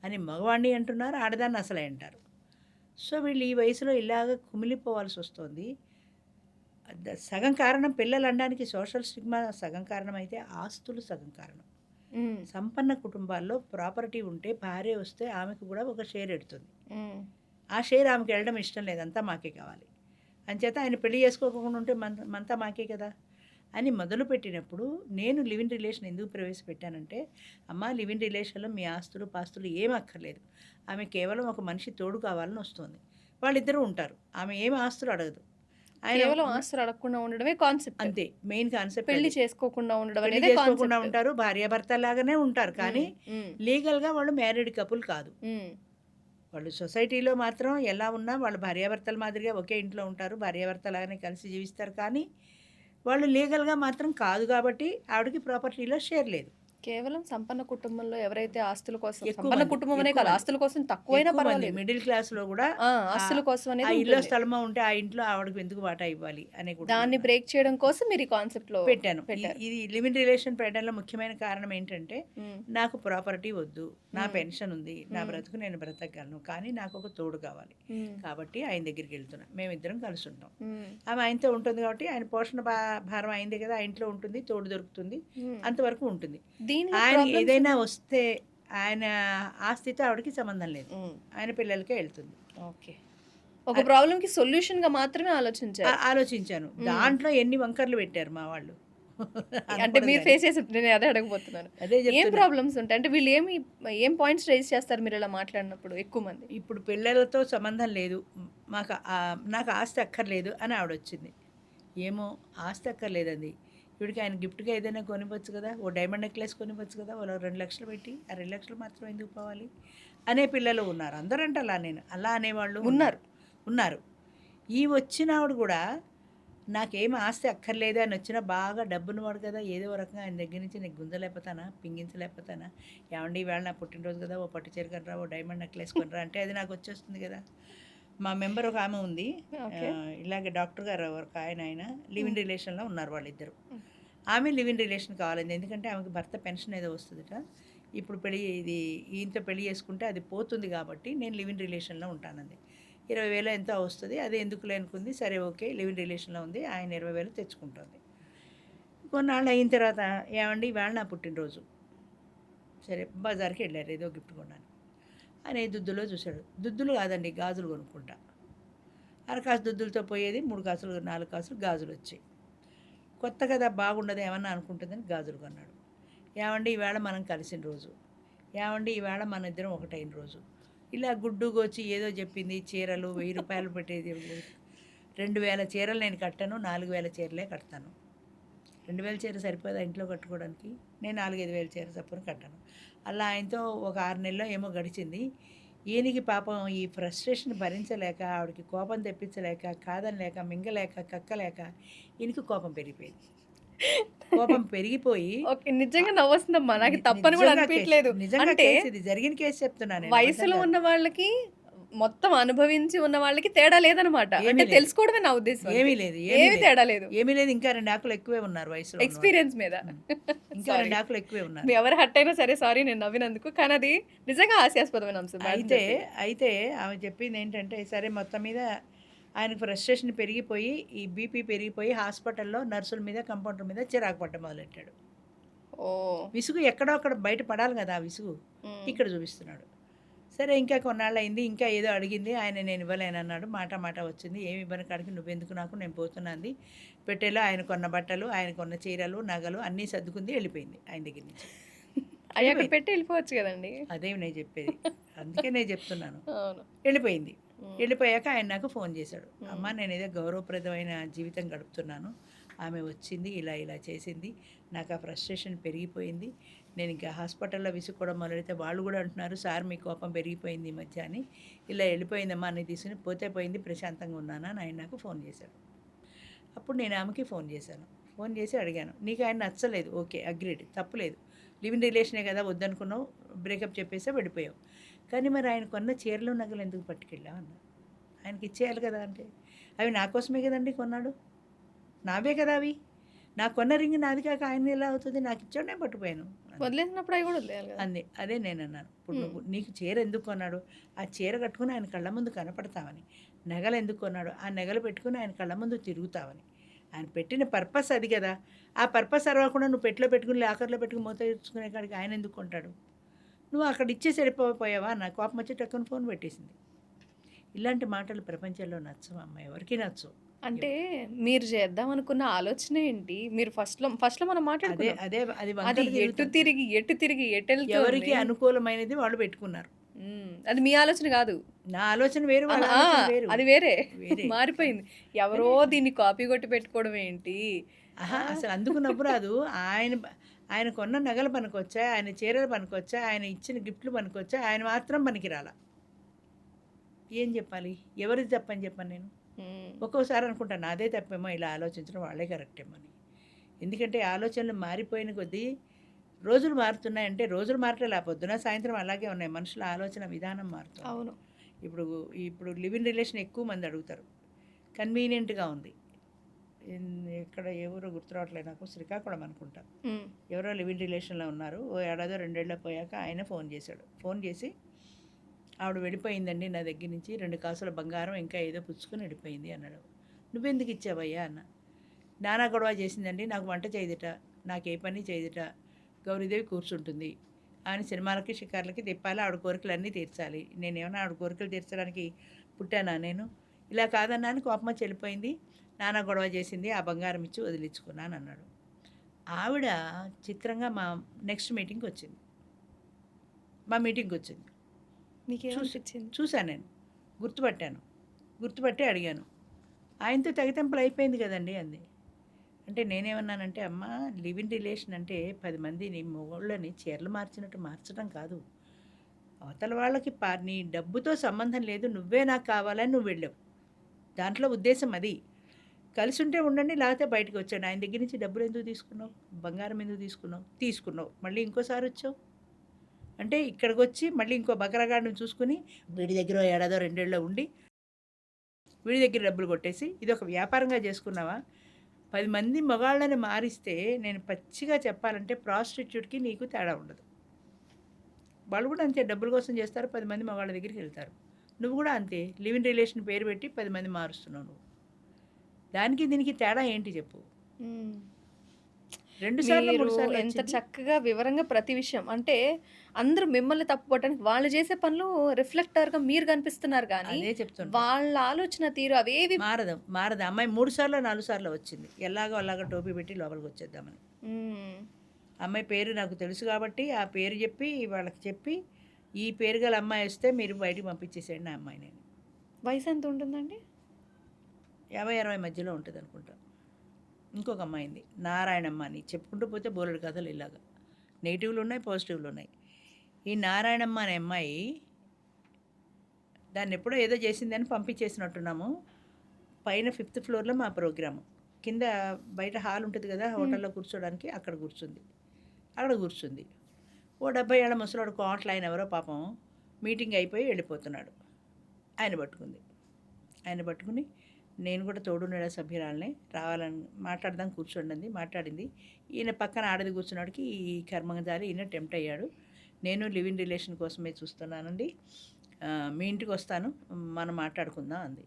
అని మగవాణ్ణి అంటున్నారు, ఆడదాన్ని అసలే అంటారు. సో వీళ్ళు ఈ వయసులో ఇలాగ కుమిలిపోవాల్సి వస్తుంది. సగం కారణం పిల్లలు అనడానికి సోషల్ స్టిగ్మా సగం కారణం అయితే ఆస్తులు సగం కారణం. హ్మ్. సంపన్న కుటుంబాల్లో ప్రాపర్టీ ఉంటే భార్య వస్తే ఆమెకు కూడా ఒక షేర్ ఎడుతుంది. హ్మ్. ఆ షేర్ ఆమెకి వెళ్ళడం ఇష్టం లేదు, అంతా మాకే కావాలి. అంచేత ఆయన పెళ్లి చేసుకోకుండా ఉంటే మనతా మాకే కదా అని మొదలుపెట్టినప్పుడు నేను లివ్ ఇన్ రిలేషన్ ఎందుకు ప్రవేశపెట్టానంటే, అమ్మ లివ్ ఇన్ రిలేషన్లో మీ ఆస్తులు పాస్తులు ఏం అక్కర్లేదు, ఆమె కేవలం ఒక మనిషి తోడు కావాలని వస్తుంది. వాళ్ళిద్దరూ ఉంటారు, ఆమె ఏమి ఆస్తులు అడగదు. ఆయన కేవలం ఆస్తులు అడగకుండా ఉండడమే కాన్సెప్ట్. అంతే మెయిన్ కాన్సెప్ట్. పెళ్లి అది చేసుకోకుండా ఉండడం పెళ్లి అనేదే చేసుకోకుండా కాన్సెప్ట్. ఉంటారు, భార్యాభర్త లాగానే ఉంటారు, కానీ హ్మ్. లీగల్గా వాళ్ళు మ్యారీడ్ కపుల్ కాదు. హ్మ్. వాళ్ళు సొసైటీలో మాత్రం ఎలా ఉన్నా వాళ్ళు భార్యాభర్తల మాదిరిగా ఒకే ఇంట్లో ఉంటారు, భార్యాభర్తలాగానే కలిసి జీవిస్తారు, కానీ వాళ్ళు లీగల్గా మాత్రం కాదు. కాబట్టి ఆవిడకి ప్రాపర్టీలో షేర్ లేదు. కేవలం సంపన్న కుటుంబంలో ఎవరైతే ఆస్తుల కోసం ఎక్కువ సంపన్న మంది కుటుంబం అనే ఎక్కువ కాదు, మంది ఆస్తుల కోసం తక్కువైనా ఎక్కువ మంది పర్వాలేదు. మిడిల్ క్లాస్లో కూడా ఆస్తుల కోసం ఆ అనేది ఇల్లు ఉంటుంది. స్థలమో ఉంటే ఆ ఇంట్లో ఆవిడకి ఎందుకు వాటా ఇవ్వాలి అనే కూడా దాన్ని బ్రేక్ చేయడం కోసం మీరు ఈ కాన్సెప్ట్‌లో పెట్టాను. పెట్టారు. ఇది లివ్ ఇన్ రిలేషన్ పెట్టడంలో ముఖ్యమైన కారణం ఏంటంటే, హ్మ్. నాకు ప్రాపర్టీ వద్దు, నా హ్మ్. పెన్షన్ ఉంది, నా హ్మ్. బ్రతుకు నేను బ్రతకగలను, కానీ నాకు ఒక తోడు కావాలి. హ్మ్. కాబట్టి ఆయన దగ్గరికి వెళ్తున్నా, మేమిద్దరం కలిసి ఉంటాం. హ్మ్. ఆమె ఆయనతో ఉంటుంది కాబట్టి ఆయన పోషణ భారం అయింది కదా, ఆ ఇంట్లో ఉంటుంది, తోడు దొరుకుతుంది, హ్మ్. అంతవరకు ఉంటుంది. దీనిలో ఆయన ప్రాబ్లమ్స్ ఏదైనా వస్తే ఆయన ఆస్తితో ఆవిడకి సంబంధం లేదు, హ్మ్. ఆయన పిల్లలకే వెళ్తుంది. ఓకే. ఒక ప్రాబ్లమ్‌కి సొల్యూషన్‌గా మాత్రమే ఆలోచించారు. ఆలోచించాను. హ్మ్. దాంట్లో ఎన్ని వంకర్లు పెట్టారు మా వాళ్ళు అంటే అనకూడదు మీరు కానీ ఫేస్ చేసి నేను అదే అడగబోతున్నాను. అదే ఏం చెప్తున్నా. ప్రాబ్లమ్స్ ఉంటాయి? అంటే వీళ్ళు ఏం పాయింట్స్ రైజ్ చేస్తారు మీరు ఇలా మాట్లాడినప్పుడు ఎక్కువ మంది? ఇప్పుడు పిల్లలతో సంబంధం లేదు, నాకు ఆస్తి అక్కర్లేదు అని ఆవిడొచ్చింది. ఏమో ఆస్తి అక్కర్లేదండి, ఈవిడికి ఆయన గిఫ్ట్‌గా ఏదైనా కొనివ్వచ్చు కదా, ఓ డైమండ్ నెక్లెస్ కొనివ్వచ్చు కదా, ఓ 2,00,000 పెట్టి, ఆ 2,00,000 మాత్రం ఎందుకు పోవాలి అనే పిల్లలు ఉన్నారు. అందరంటే అలా అనేవాళ్ళు ఉన్నారు. ఉన్నారు. ఈ వచ్చిన ఆవిడ కూడా నాకేం ఆస్తి అక్కర్లేదు అని వచ్చినా, బాగా డబ్బున్నవాడు కదా, ఏదో ఒక రకంగా ఆయన దగ్గర నుంచి నేను గుంజలేకపోతానా, పింగించలేకపోతానా, ఏవండీ ఈవేళ నా పుట్టినరోజు కదా, ఓ పట్టు చీర కొనరా, ఓ డైమండ్ నెక్లెస్ కొనరా అంటే అది నాకు వచ్చేస్తుంది కదా. మా మెంబర్ ఒక ఆమె ఉంది, ఓకే. ఇలాగే డాక్టర్ గారు ఒక ఆయన లివ్ ఇన్ రిలేషన్లో ఉన్నారు వాళ్ళిద్దరు. హ్మ్. ఆమె లివ్ ఇన్ రిలేషన్ కావాలండి, ఎందుకంటే ఆమెకి భర్త పెన్షన్ ఏదో వస్తుందట, ఇప్పుడు ఈయనతో పెళ్లి చేసుకుంటే అది పోతుంది కాబట్టి నేను లివ్ ఇన్ రిలేషన్లో ఉంటానంది. 20,000 ఎంతో వస్తుంది, అది ఎందుకులే అనుకుంది. సరే ఓకే, లివ్ ఇన్ రిలేషన్లో ఉంది, ఆయన 20,000 తెచ్చుకుంటుంది. కొన్నాళ్ళు అయిన తర్వాత, ఏమండి ఇవాళ నా పుట్టినరోజు, సరే బజార్కి వెళ్ళారు ఏదో గిఫ్ట్ కొన్నాను అని దుద్దులో చూశాడు. దుద్దులు కాదండి, గాజులు కొనుక్కుంటా. అరకాసు దుద్దులతో పోయేది, 3 కాసులు 4 కాసులు గాజులు వచ్చాయి. కొత్త కదా, బాగుండదు ఏమన్నా అనుకుంటుందని గాజులు కొన్నాడు. ఏమండి ఈవేళ మనం కలిసిన రోజు, ఏమండి ఈవేళ మన ఇద్దరం ఒకటైన రోజు, ఇలా గుడ్డు గోచి ఏదో చెప్పింది. చీరలు 1000 రూపాయలు పెట్టేది, 2,000 చీరలు నేను కట్టను, 4,000 చీరలే కడతాను. 2,000 చీర సరిపోదా ఇంట్లో కట్టుకోవడానికి, నేను 4,000, 5,000 చీర చప్పున కట్టాను. అలా ఆయనతో ఒక 6 నెలలో ఏమో గడిచింది. ఈయనకి పాపం ఈ ఫ్రస్ట్రేషన్ భరించలేక, ఆవిడకి కోపం తెప్పించలేక, కాదనలేక, మింగలేక, కక్కలేక ఈయనకి కోపం పెరిగిపోయింది. కోపం పెరిగిపోయి ఓకే. నిజంగా నవ్వొస్తుందమ్మా. నాకు తప్పని కూడా నిజంగా కేసు, అనిపియట్లేదు. నిజంగా అంటే కేసు, ఇది జరిగిన కేసు చెప్తున్నా నేను, అబద్ధం వయసులో కాదు. ఉన్న వాళ్ళకి మొత్తం అనుభవించి ఉన్న వాళ్ళకి తేడా లేదనమాట. ఏమీ అంటే లేదు. తెలుసుకోవడమే నా ఉద్దేశ్యం ఏమీ అంతే. లేదు. ఏమి తేడా లేదు. ఏమీ లేదు. ఇంకా 2 ఆకులు ఎక్కువే ఉన్నారు వయసులో ఉన్నవాళ్ళు. ఎక్స్‌పీరియన్స్ మీద. హ్మ్. ఇంకా సారీ. 2 ఆకులు ఎక్కువే ఉన్నారు. మీ ఎవరు హర్ట్ అయినా సరే సారీ నేను నవ్వినందుకు. కానీ అది నిజంగా హాస్యాస్పదమైన అంశం మేడం అయితే చెప్పింది. అయితే ఆమె చెప్పిందేంటంటే, సరే మొత్తం మీద ఆయనకు ఫ్రస్ట్రేషన్ పెరిగిపోయి, ఈ బీపీ పెరిగిపోయి హాస్పిటల్‌లో నర్సుల మీద, కంపౌండర్ మీద చిరాకు పడడం మొదలెట్టాడు. ఓహ్! విసుగు ఎక్కడో అక్కడ బయట పడాలి కదా! ఆ విసుగు. హ్మ్. ఇక్కడ చూపిస్తున్నాడు. సరే ఇంకా కొన్నాళ్ళయింది. ఇంకా ఏదో అడిగింది. ఆయన నేను ఇవ్వలేనన్నాడు. మాట మాట వచ్చింది. "ఏమి ఇవ్వను కాడికి నువ్వెందుకు నాకు నేను పోతున్నా" అంది. పెట్టెలో ఆయన కొన్న బట్టలు, ఆయన కొన్న చీరలు, నగలు అన్నీ సర్దుకుంది వెళ్ళిపోయింది ఆయన దగ్గర నుంచి. అయ్యి అక్కడ వెళ్ళిపోయింది. పెట్టి వెళ్ళిపోవచ్చు కదండీ. అదే నేను చెప్పేది. అందుకే నేను చెప్తున్నాను. అవును. వెళ్ళిపోయింది. హ్మ్. వెళ్ళిపోయాక ఆయన నాకు ఫోన్ చేశాడు. హ్మ్. "అమ్మ నేనేదో గౌరవప్రదమైన జీవితం గడుపుతున్నాను. ఆమె వచ్చింది ఇలా ఇలా చేసింది. నాకు ఆ ఫ్రస్ట్రేషన్ పెరిగిపోయింది. నేను ఇంకా హాస్పిటల్‌లో విసుక్కోవడం మొదలెడితే వాళ్ళు కూడా అంటున్నారు, సార్ మీ కోపం పెరిగిపోయింది ఈ మధ్య అని. ఇలా వెళ్ళిపోయిందమ్మా అన్నీ తీసుకుని పోతే పోయింది ప్రశాంతంగా ఉన్నాను" అని ఆయన నాకు ఫోన్ చేశాడు. అప్పుడు నేను ఆమెకి ఫోన్ చేశాను. ఫోన్ చేసి అడిగాను, "నీకు ఆయన నచ్చలేదు. ఓకే. అగ్రీడ్. తప్పులేదు. లివ్ ఇన్ రిలేషనే కదా వద్దనుకున్నావు. బ్రేకప్ చెప్పేసావు వెళ్ళిపోయావు. కానీ మరి ఆయన కొన్న చీరలు, నగలు ఎందుకు పట్టుకెళ్ళావు" అన్నా. ఆయనకి ఇచ్చేయాలి కదా అంటే, "అవి నా కోసమే కదండీ కొన్నాడు. నావే కదా అవి. నాకు కొన్న రింగ్ నాది కాక ఆయనది ఎలా అవుతుంది? నాకు ఇచ్చాడు నేను పట్టుకుపోయాను" అంది. వదిలేసినప్పుడు అవి కూడా వదిలేయాలి కదా. అంది. అదే నేనన్నాను. ఇప్పుడు హ్మ్. నువ్వు నీకు చీర ఎందుకు కొన్నాడు? ఆ చీర కట్టుకుని ఆయన కళ్ళ ముందు కనపడతావని. నగలు ఎందుకు కొన్నాడు? ఆ నగలు పెట్టుకుని ఆయన కళ్ళ ముందు తిరుగుతావని. ఆయన పెట్టిన పర్పస్ అది కదా! ఆ పర్పస్ అరవకుండా నువ్వు పెట్టెలో పెట్టుకుని, లాకర్‌లో పెట్టుకుని మూత తెచ్చుకునే కాడికి ఆయన ఎందుకు కొంటాడు? నువ్వు అక్కడ ఇచ్చేసి వెళ్ళిపోయావా? నా కోపం వచ్చి టక్కున ఫోన్ పెట్టేసింది. ఇలాంటి మాటలు ప్రపంచంలో నచ్చవు అమ్మ. ఎవరికీ నచ్చవు. అంటే మీరు చేద్దాం అనుకున్న ఆలోచన ఏంటి? మీరు ఫస్ట్‌లో మనం అదే మాట్లాడుకున్నాం. అదే అది అది వంకర ఎటు తిరుగుతుంది. తిరిగి ఎటెళ్తుంది? ఎవరికి అనుకూలమైనది వాళ్ళు పెట్టుకున్నారు. అది మీ ఆలోచన కాదు. నా ఆలోచన వేరు, వాళ్ళ ఆ! ఆలోచన వేరు. అది వేరే. వేరే. మారిపోయింది. ఎవరో దీన్ని కాపీ కొట్టి పెట్టుకోవడం ఏంటి? అహా! ఆ! అసలు అందుకు నవ్వు రాదు. ఆయన కొన్న నగలు పనికొచ్చాయి, ఆయన చీరలు పనికొచ్చాయి, ఆయన ఇచ్చిన గిఫ్ట్‌లు పనికొచ్చాయి, ఆయన మాత్రం పనికిరాల. ఏం చెప్పాలి? ఎవరిది తప్పని చెప్పను నేను? హ్మ్. ఒక్కోసారి అనుకుంటా నాదే తప్పేమో ఇలా ఆలోచించడం, వాళ్ళే కరెక్ట్ ఏమో అని. ఎందుకంటే ఆలోచనలు మారిపోయిన కొద్దీ రోజులు మారుతున్నాయంటే రోజులు మారట్లే పొద్దున, సాయంత్రం అలాగే ఉన్నాయి. మనుషుల ఆలోచన విధానం మారుతుంది. అవును. ఇప్పుడు ఇప్పుడు లివ్ ఇన్ రిలేషన్ ఎక్కువ మంది అడుగుతారు. కన్వీనియంట్‌గా ఉంది. ఇక్కడ ఏ ఊరో గుర్తు రావట్లేదు నాకు. శ్రీకాకుళం అనుకుంటా. హ్మ్. ఎవరో లివ్ ఇన్ రిలేషన్‌లో ఉన్నారు. ఓ ఏడాదో, 2 ఏళ్ళో పోయాక ఆయన ఫోన్ చేశాడు. ఫోన్ చేసి, "ఆవిడ వెళ్ళిపోయిందండి నా దగ్గర నుంచి. 2 కాసుల బంగారం ఇంకా ఏదో పుచ్చుకొని వెళ్ళిపోయింది" అన్నాడు. "నువ్వెందుకు ఇచ్చావయ్యా" అన్నా. "నానా గొడవ చేసిందండి. నాకు వంట చేయదుట. నాకు ఏ పని చేయదుట. గౌరీదేవి కూర్చుంటుంది. ఆయన సినిమాలకి, షికార్లకి తిప్పాలి. ఆవిడ కోరికలన్నీ తీర్చాలి. నేనేమన్నా ఆవిడ కోరికలు తీర్చడానికి పుట్టానా నేను? ఇలా కాదన్నా అని కోపం వచ్చి వెళ్ళిపోయింది. నానా గొడవ చేసింది. ఆ బంగారం ఇచ్చి వదిలించుకున్నాను" అన్నాడు. ఆవిడ చిత్రంగా మా నెక్స్ట్ మీటింగ్‌కి వచ్చింది. మా మీటింగ్‌కి వచ్చింది. మీకేమనిపించింది? చూసాను నేను. గుర్తుపట్టాను. గుర్తుపట్టి అడిగాను. "ఆయనతో తెగతెంపులు అయిపోయింది కదండీ" అంది. అంటే నేనేమన్నానంటే, "అమ్మ లివ్ ఇన్ రిలేషన్ అంటే 10 మందిని మొగోళ్ళని చీరలు మార్చినట్టు మార్చడం కాదు. అవతల వాళ్ళకి నీ డబ్బుతో సంబంధం లేదు. నువ్వే నాకు కావాలని నువ్వు వెళ్ళావు. దాంట్లో ఉద్దేశం అది. కలిసి ఉంటే ఉండండి, లేకపోతే బయటకు వచ్చాను. ఆయన దగ్గర నుంచి డబ్బులు ఎందుకు తీసుకున్నావు? బంగారం ఎందుకు తీసుకున్నావు? తీసుకున్నావు. మళ్ళీ ఇంకోసారి వచ్చావు. అంటే ఇక్కడికొచ్చి మళ్ళీ ఇంకో బకరగాడిని చూసుకుని వీడి దగ్గర ఏడాదో, 2 ఏళ్ళో ఉండి వీడి దగ్గర డబ్బులు కొట్టేసి ఇదొక వ్యాపారంగా చేసుకున్నావా? 10 మంది మగాళ్ళని మారిస్తే నేను పచ్చిగా చెప్పాలంటే ప్రాస్టిట్యూట్‌కి నీకు తేడా ఉండదు. వాళ్ళు కూడా అంతే డబ్బుల కోసం చేస్తారు. 10 మంది మగాళ్ళ దగ్గరికి వెళ్తారు. నువ్వు కూడా అంతే. లివ్ ఇన్ రిలేషన్ పేరు పెట్టి 10 మంది మారుస్తున్నావు నువ్వు. దానికి దీనికి తేడా ఏంటి చెప్పు? హ్మ్. 2 సార్లు, 3 మీరు సార్లు ఎంత వచ్చింది. చక్కగా వివరంగా ప్రతి విషయం అంటే అందరూ మిమ్మల్ని తప్పుపట్టడానికి వాళ్ళు చేసే పనులు రిఫ్లెక్టర్‌గా మీరు కనిపిస్తున్నారు గానీ, అదే చెప్తున్నా. వాళ్ళ ఆలోచన తీరు అవేవి మారదు. అమ్మాయి 3 సార్లో, 4 సార్లో వచ్చింది. ఎలాగో అలాగా టోపీ పెట్టి లోపలికి వచ్చేద్దామని. హ్మ్. అమ్మాయి పేరు నాకు తెలుసు కాబట్టి ఆ పేరు చెప్పి వాళ్ళకి చెప్పి ఈ పేరు గల అమ్మాయి వస్తే మీరు బయటికి పంపించేసేయండి ఆ అమ్మాయిని. వయసు ఎంత ఉంటుందండి? 50, 60 మధ్యలో ఉంటుంది అనుకుంటా. ఇంకొక అమ్మాయింది నారాయణమ్మ అని చెప్పుకుంటూ పోతే బోలెడు కథలు ఇలాగా. నెగిటివ్లు ఉన్నాయి, పాజిటివ్లు ఉన్నాయి. ఈ నారాయణమ్మ అనే అమ్మాయి దాన్ని ఎప్పుడో ఏదో చేసిందని పంపించేసినట్టున్నాము. పైన 5th ఫ్లోర్లో మా ప్రోగ్రాము. కింద బయట హాల్ ఉంటుంది కదా హోటల్లో కూర్చోడానికి, అక్కడ కూర్చుంది. ఓ 70 ఏళ్ల ముసలోడు కోట్ల ఆయన ఎవరో పాపం మీటింగ్ అయిపోయి వెళ్ళిపోతున్నాడు. ఆయన పట్టుకుంది. ఆయన పట్టుకుని నేను కూడా తోడున్నడ సభ్యురాలనే రావాలని మాట్లాడదాం కూర్చోండి అంది. మాట్లాడింది. ఈయన పక్కన ఆడది కూర్చున్నాడికి ఈ కర్మజాలి ఈయన టెంప్ట్ అయ్యాడు. నేను లివ్ ఇన్ రిలేషన్ కోసమే చూస్తున్నానండి, మీ ఇంటికి వస్తాను, మనం మాట్లాడుకుందాం అంది.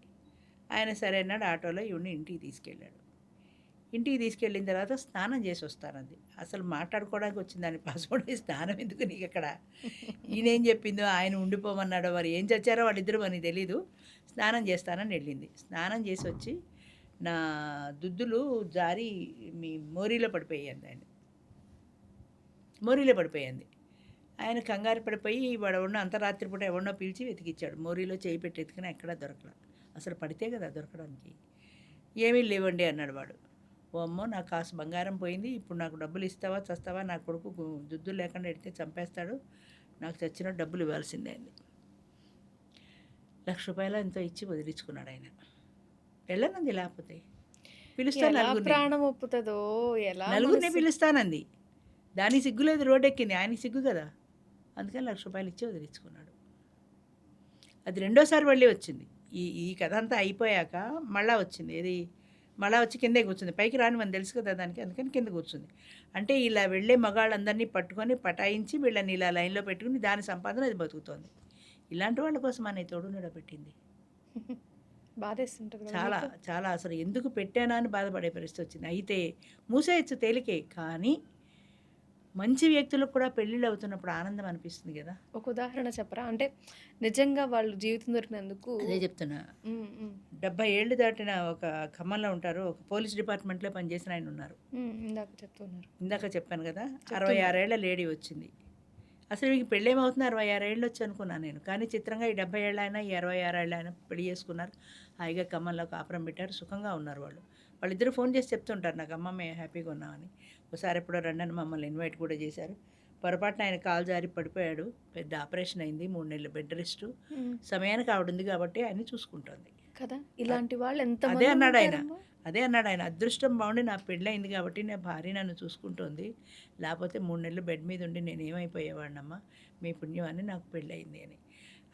ఆయన సరే అన్నాడు. ఆటోలో ఈవిని ఇంటికి తీసుకెళ్ళాడు. ఇంటికి తీసుకెళ్ళిన తర్వాత స్నానం చేసి వస్తానంది. అసలు మాట్లాడుకోవడానికి వచ్చిందని పాస్పోర్ట్ స్నానం ఎందుకు నీకు అక్కడ? ఈయనేం చెప్పిందో, ఆయన ఉండిపోమన్నాడో మరి ఏం చచ్చారో వాళ్ళిద్దరు అని తెలీదు. స్నానం చేస్తానని వెళ్ళింది. స్నానం చేసి వచ్చి నా దుద్దులు జారి మీ మోరీలో పడిపోయాయండి. మోరీలో పడిపోయింది. ఆయన కంగారు పడిపోయి వాడు ఎవడో అంతరాత్రి పూట ఎవడో పిలిచి వెతికిచ్చాడు. మోరీలో చేయి పెట్టి ఎతికినా ఎక్కడా దొరకలా. అసలు పడితే కదా దొరకడానికి. ఏమీ లేవండి అన్నాడు వాడు. ఓ అమ్మో, నాకు కాసు బంగారం పోయింది, ఇప్పుడు నాకు డబ్బులు ఇస్తావా చస్తావా, నా కొడుకు దుద్దులు లేకుండా ఎడితే చంపేస్తాడు, నాకు చచ్చిన డబ్బులు ఇవ్వాల్సిందే అండి. ₹1,00,000 ఎంతో ఇచ్చి వదిలించుకున్నాడు ఆయన. వెళ్ళనంది, లేకపోతే పిలుస్తాను ఎలా నలుగురిని, ప్రాణం ఒప్పుతుందో, ఎలా నలుగురిని మనసు పిలుస్తానంది. దానికి సిగ్గులేదు, రోడ్డెక్కింది. ఆయనకి సిగ్గు కదా, అందుకని ₹1,00,000 ఇచ్చి వదిలించుకున్నాడు. అది రెండోసారి మళ్ళీ వచ్చింది. ఈ ఈ కథ అంతా అయిపోయాక మళ్ళా వచ్చింది. ఏది మళ్ళా వచ్చి కిందే కూర్చుంది. పైకి రాని మనం తెలుసు కదా దానికి, అందుకని కింద కూర్చుంది. అంటే ఇలా వెళ్ళే మగాళ్ళందరినీ పట్టుకొని పటాయించి వీళ్ళని ఇలా లైన్లో పెట్టుకుని దాని సంపాదన అది బతుకుతోంది. ఇలాంటి వాళ్ళ కోసం అనే తోడు నిలబెట్టింది. బాధేస్తుంటది కదా చాలా మీకు? చాలా అసలు ఎందుకు పెట్టానా అని బాధపడే పరిస్థితి వచ్చింది. అయితే మూసేయచ్చు తేలికే, కానీ మంచి వ్యక్తులకు కూడా పెళ్ళిళ్ళు అవుతున్నప్పుడు ఆనందం అనిపిస్తుంది కదా. ఒక ఉదాహరణ చెప్పరా? అంటే నిజంగా వాళ్ళు జీవితం దొరికినందుకు. అదే చెప్తున్నా. ఉమ్, ఉమ్, 70 ఏళ్ళు దాటిన ఒక ఖమ్మంలో ఉంటారు, ఒక పోలీస్ డిపార్ట్మెంట్లో పనిచేసిన ఆయన ఉన్నారు. ఇందాక చెప్తున్నారు. ఇందాక చెప్పాను కదా, చెప్తున్నారు. 66 ఏళ్ల లేడీ వచ్చింది. అసలు మీకు పెళ్ళేమవుతుంది, 66 ఏళ్ళు వచ్చి అనుకున్నాను నేను. కానీ చిత్రంగా ఈ 70 ఏళ్ళ ఆయన, ఈ 66 ఏళ్ళ ఆయన పెళ్లి చేసుకున్నారు. హాయిగా ఖమ్మంలో కాపురం పెట్టారు, సుఖంగా ఉన్నారు వాళ్ళు. వాళ్ళిద్దరూ ఫోన్ చేసి చెప్తుంటారు నాకు, అమ్మ మేము హ్యాపీగా ఉన్నామని. ఒకసారి ఎప్పుడో రండి మమ్మల్ని ఇన్వైట్ కూడా చేశారు. పొరపాటున ఆయన కాలు జారి పడిపోయాడు, పెద్ద ఆపరేషన్ అయింది, 3 నెలలు బెడ్ రెస్ట్. సమయానికి ఆవిడ ఉంది కాబట్టి ఆయన చూసుకుంటుంది కదా, ఇలాంటి వాళ్ళు ఎంత అదే అన్నాడు ఆయన. అదే అన్నాడు ఆయన, అదృష్టం బాగుండి నా పెళ్ళయింది కాబట్టి నా భార్య నన్ను చూసుకుంటుంది, లేకపోతే 3 నెలలు బెడ్ మీద ఉండి నేను ఏమైపోయేవాడినమ్మా, మీ పుణ్యం అని నాకు పెళ్ళయింది అని.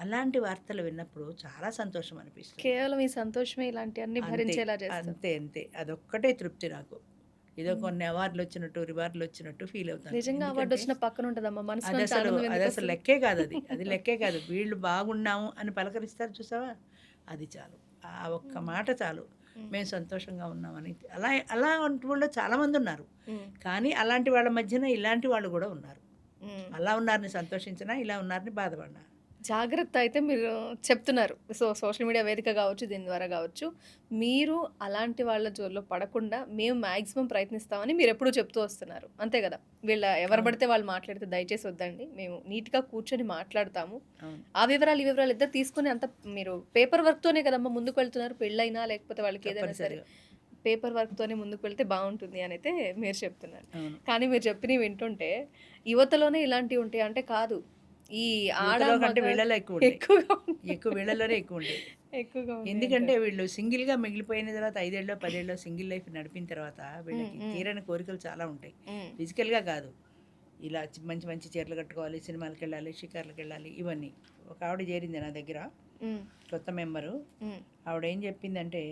అలాంటి వార్తలు విన్నప్పుడు చాలా సంతోషం అనిపిస్తుంది. కేవలం ఈ సంతోషమే ఇలాంటివన్నీ భరించేలా చేస్తుంది. అంతే అంతే, అదొక్కటే తృప్తి నాకు. ఏదో కొన్ని అవార్డులు వచ్చినట్టు రివార్డులు వచ్చినట్టు ఫీల్ అవుతాను. నిజంగా అవార్డు వచ్చిన పక్కన ఉంటుందమ్మా మనసు. అది అసలు అది అసలు లెక్కే కాదు, అది లెక్కే కాదు. వీళ్ళు బాగున్నాము అని పలకరిస్తారు చూసావా, అది చాలు. ఆ ఒక్క మాట చాలు, మేము సంతోషంగా ఉన్నామని. అలాంటి వాళ్ళు చాలామంది ఉన్నారు, కానీ అలాంటి వాళ్ళ మధ్యన ఇలాంటి వాళ్ళు కూడా ఉన్నారు. అలా ఉన్నారని సంతోషించినా, ఇలా ఉన్నారని బాధపడినా. జాగ్రత్త అయితే మీరు చెప్తున్నారు. సోషల్ మీడియా వేదిక కావచ్చు, దీని ద్వారా కావచ్చు, మీరు అలాంటి వాళ్ళ జోల్లో పడకుండా మేము మ్యాక్సిమం ప్రయత్నిస్తామని మీరు ఎప్పుడూ చెప్తూ వస్తున్నారు, అంతే కదా? ఎవరు పడితే వాళ్ళు మాట్లాడితే దయచేసి వద్దండి, మేము నీట్గా కూర్చొని మాట్లాడతాము. ఆ వివరాలు ఈ వివరాలు ఇద్దరు తీసుకుని అంత మీరు పేపర్ వర్క్తోనే కదమ్మా ముందుకు వెళ్తున్నారు. పెళ్ళైనా లేకపోతే వాళ్ళకి ఏదైనా సరే పేపర్ వర్క్తోనే ముందుకు వెళ్తే బాగుంటుంది అని అయితే మీరు చెప్తున్నారు. కానీ మీరు చెప్పినవి వింటుంటే యువతలోనే ఇలాంటివి ఉంటాయి అంటే కాదు, ఈ కంటే వీళ్ళలో ఎక్కువ వీళ్ళలోనే ఎక్కువ ఉంటాయి. ఎక్కువగా ఎందుకంటే వీళ్ళు సింగిల్గా మిగిలిపోయిన తర్వాత 5 ఏళ్ళో 10 ఏళ్ళో సింగిల్ లైఫ్ నడిపిన తర్వాత వీళ్ళకి తీరని కోరికలు చాలా ఉంటాయి. ఫిజికల్గా కాదు, ఇలా మంచి మంచి చీరలు కట్టుకోవాలి, సినిమాలకు వెళ్ళాలి, షికార్లకు వెళ్ళాలి, ఇవన్నీ. ఒక ఆవిడ చేరింది నా దగ్గర, కొత్త మెంబరు. ఆవిడ ఏం చెప్పిందంటే,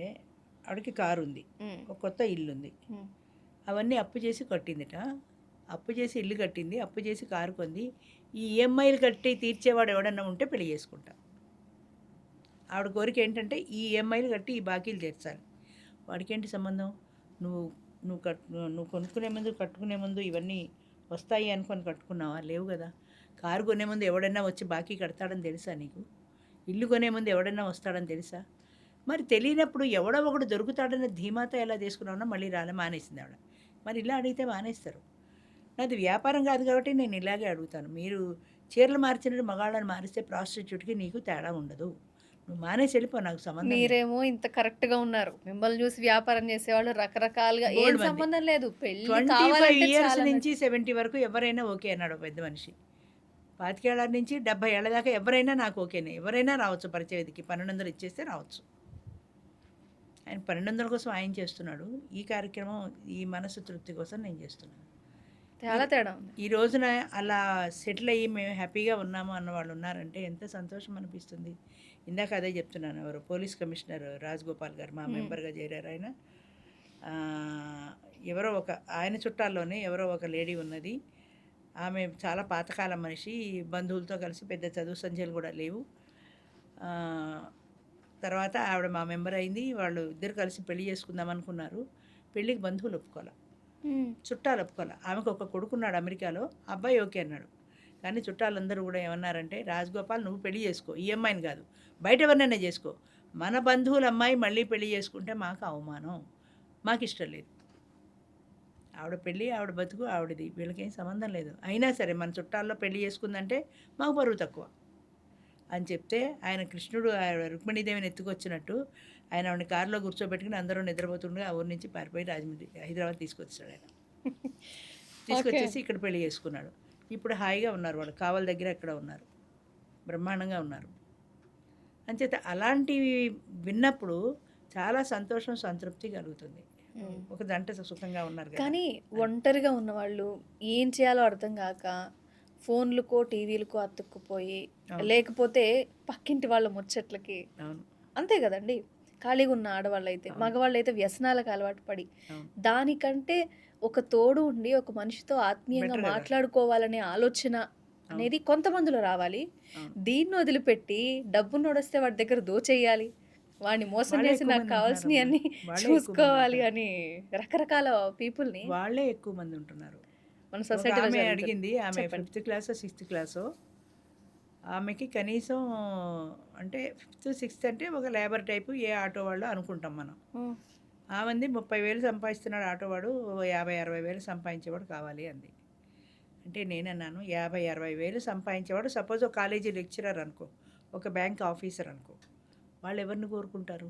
ఆవిడకి కారు ఉంది, ఒక కొత్త ఇల్లు ఉంది, అవన్నీ అప్పు చేసి కట్టిందిట. అప్పు చేసి ఇల్లు కట్టింది, అప్పు చేసి కారు కొంది. ఈ ఈఎంఐలు కట్టి తీర్చేవాడు ఎవడన్నా ఉంటే పెళ్లి చేసుకుంటా. ఆవిడ కోరిక ఏంటంటే ఈ ఈఎంఐలు కట్టి ఈ బాకీలు తీర్చాలి. వాడికి ఏంటి సంబంధం? నువ్వు కొనుక్కునే ముందు, కట్టుకునే ముందు ఇవన్నీ వస్తాయి అనుకొని కట్టుకున్నావా? లేవు కదా. కారు కొనే ముందు ఎవడన్నా వచ్చి బాకీ కడతాడని తెలుసా నీకు? ఇల్లు కొనే ముందు ఎవడన్నా వస్తాడని తెలుసా? మరి తెలియనప్పుడు ఎవడో ఒకడు దొరుకుతాడన్న ధీమాతో ఎలా తీసుకున్నావున్నా మళ్ళీ మానేసింది ఆవిడ. మరి ఇలా అడిగితే మానేస్తారు. నాది వ్యాపారం కాదు కాబట్టి నేను ఇలాగే అడుగుతాను. మీరు చీరలు మార్చినట్టు మగాళ్ళని మారిస్తే ప్రాస్టిట్యూట్కి నీకు తేడా ఉండదు. నువ్వు మానేసి వెళ్ళిపో, నాకు సంబంధం. మీరేమో ఇంత కరెక్ట్గా ఉన్నారు, మిమ్మల్ని చూసి వ్యాపారం చేసేవాళ్ళు రకరకాలుగా, ఏం సంబంధం లేదు. 25 years నుంచి 70 వరకు ఎవరైనా ఓకే అన్నాడు పెద్ద మనిషి. 25 ఏళ్ళ నుంచి 70 ఏళ్ళ దాకా ఎవరైనా నాకు ఓకేనే, ఎవరైనా రావచ్చు పరిచయ వేదికి. 1200 ఇచ్చేస్తే రావచ్చు. ఆయన 1200 కోసం ఆయన చేస్తున్నాడు. ఈ కార్యక్రమం ఈ మనసు తృప్తి కోసం నేను చేస్తున్నాను. చాలా తేడా ఉంది. ఈ రోజున అలా సెటిల్ అయ్యి మేము హ్యాపీగా ఉన్నాము అన్న వాళ్ళు ఉన్నారంటే ఎంత సంతోషం అనిపిస్తుంది. ఇందాక అదే చెప్తున్నాను, ఎవరు పోలీస్ కమిషనర్ రాజగోపాల్ గారు మా హ్మ్. మెంబర్గా చేరారు ఆయన. ఆహ్, ఎవరో ఒక ఆయన చుట్టాల్లోనే ఎవరో ఒక లేడీ ఉన్నది. ఆమె చాలా పాతకాలం మనిషి. బంధువులతో కలిసి పెద్ద చదువు సంధ్యలు కూడా లేవు. ఆహ్, తర్వాత ఆవిడ మా మెంబర్ అయింది. వాళ్ళు ఇద్దరు కలిసి పెళ్లి చేసుకుందాం అనుకున్నారు. పెళ్ళికి బంధువులు ఒప్పుకోల. హ్మ్. చుట్టాలు ఒప్పుకోల. ఆమెకు ఒక కొడుకున్నాడు అమెరికాలో. అబ్బాయి ఓకే అన్నాడు. కానీ చుట్టాలందరూ కూడా ఏమన్నారంటే, "రాజగోపాల్ నువ్వు పెళ్లి చేసుకో. ఈ అమ్మాయిని కాదు. బయట ఎవరినైనా చేసుకో. మన బంధువుల అమ్మాయి మళ్ళీ పెళ్లి చేసుకుంటే మాకు అవమానం. మాకిష్టం లేదు. ఆవిడ పెళ్ళి, ఆవిడ బతుకు ఆవిడది. వీళ్ళకేం సంబంధం లేదు. అయినా సరే మన చుట్టాల్లో పెళ్లి చేసుకుందంటే మాకు బరువు తక్కువ" అని చెప్తే, ఆయన కృష్ణుడు ఆవిడ రుక్మిణీదేవిని ఎత్తుకొచ్చినట్టు ఆయన ఆవిడని కారులో కూర్చోబెట్టుకుని అందరూ నిద్రపోతుండగా ఆ ఊరు నుంచి పారిపోయి రాజమండ్రి, హైదరాబాద్ తీసుకొచ్చాడు ఆయన. ఓకే. తీసుకొచ్చేసి ఇక్కడ పెళ్లి చేసుకున్నాడు. ఇప్పుడు హాయిగా ఉన్నారు వాళ్ళు. కావలి దగ్గర ఎక్కడ ఉన్నారు. బ్రహ్మాండంగా ఉన్నారు. అంచేత అలాంటివి విన్నప్పుడు చాలా సంతోషం, సంతృప్తి కలుగుతుంది. హ్మ్. ఒక జంట సుఖంగా ఉన్నారు కదా! కానీ ఒంటరిగా ఉన్నవాళ్ళు ఏం చేయాలో అర్థం గాక ఫోన్‌లకో, టీవీలకో అతుక్కుపోయి, అవును. లేకపోతే పక్కింటి వాళ్ళ ముచ్చట్లకి అవును. అంతే గదండీ! ఖాళీగా ఉన్న ఆడవాళ్ళైతే. అవును. మగవాళ్ళైతే వ్యసనాలకు అలవాటు పడి, అవును. దానికంటే ఒక తోడు ఉండి, ఒక మనిషితో ఆత్మీయంగా బెటర్ కదా! మాట్లాడుకోవాలనే ఆలోచన అవును. అనేది కొంతమందిలో రావాలి. అవును. దీన్ని వదిలిపెట్టి డబ్బున్నోడొస్తే వాడి దగ్గర దోచేయాలి. వాడిని మోసం వాళ్ళే చేసి ఎక్కువ నాకు మంది కావాల్సినయన్నీ ఉంటున్నారమ్మా. వాళ్ళే ఎక్కువ మంది చూసుకోవాలి ఉంటున్నారు. అని రకరకాల పీపుల్‌ని వాళ్ళే ఎక్కువ మంది ఉంటున్నారు. మన ఒక సొసైటీలో ఆమె జరుగుతుంది. అడిగింది. ఆమె చెప్పండి. 5థ్ క్లాసో, 6థ్ క్లాసో. ఆమెకి కనీసం అంటే 5థ్, 6థ్ అంటే ఒక లేబర్ టైపు ఏ ఆటో వాళ్ళో అనుకుంటాం మనం. హ్మ్. ఆమంది 30,000 సంపాదిస్తున్నాడు ఆటోవాడు. 50, 60,000 సంపాదించేవాడు కావాలి అంది. అంటే నేనన్నాను 50, 60,000 సంపాదించేవాడు సపోజ్ ఒక కాలేజీ లెక్చరర్ అనుకో, ఒక బ్యాంక్ ఆఫీసర్ అనుకో. వాళ్ళు ఎవరిని కోరుకుంటారు?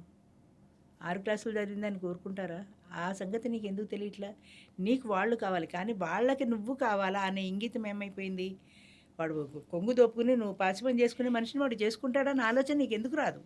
6 క్లాసులు చదివిందని కోరుకుంటారా? ఆ సంగతి నీకెందుకు తెలియట్లా? నీకు వాళ్ళు కావాలి. కానీ వాళ్ళకి నువ్వు కావాలా అనే ఇంగితం ఏమైపోయింది? వాడు కొంగు దోపుకుని నువ్వు పాచి పని చేసుకునే మనిషిని వాడు చేసుకుంటాడన్న ఆలోచన నీకెందుకు రాదు?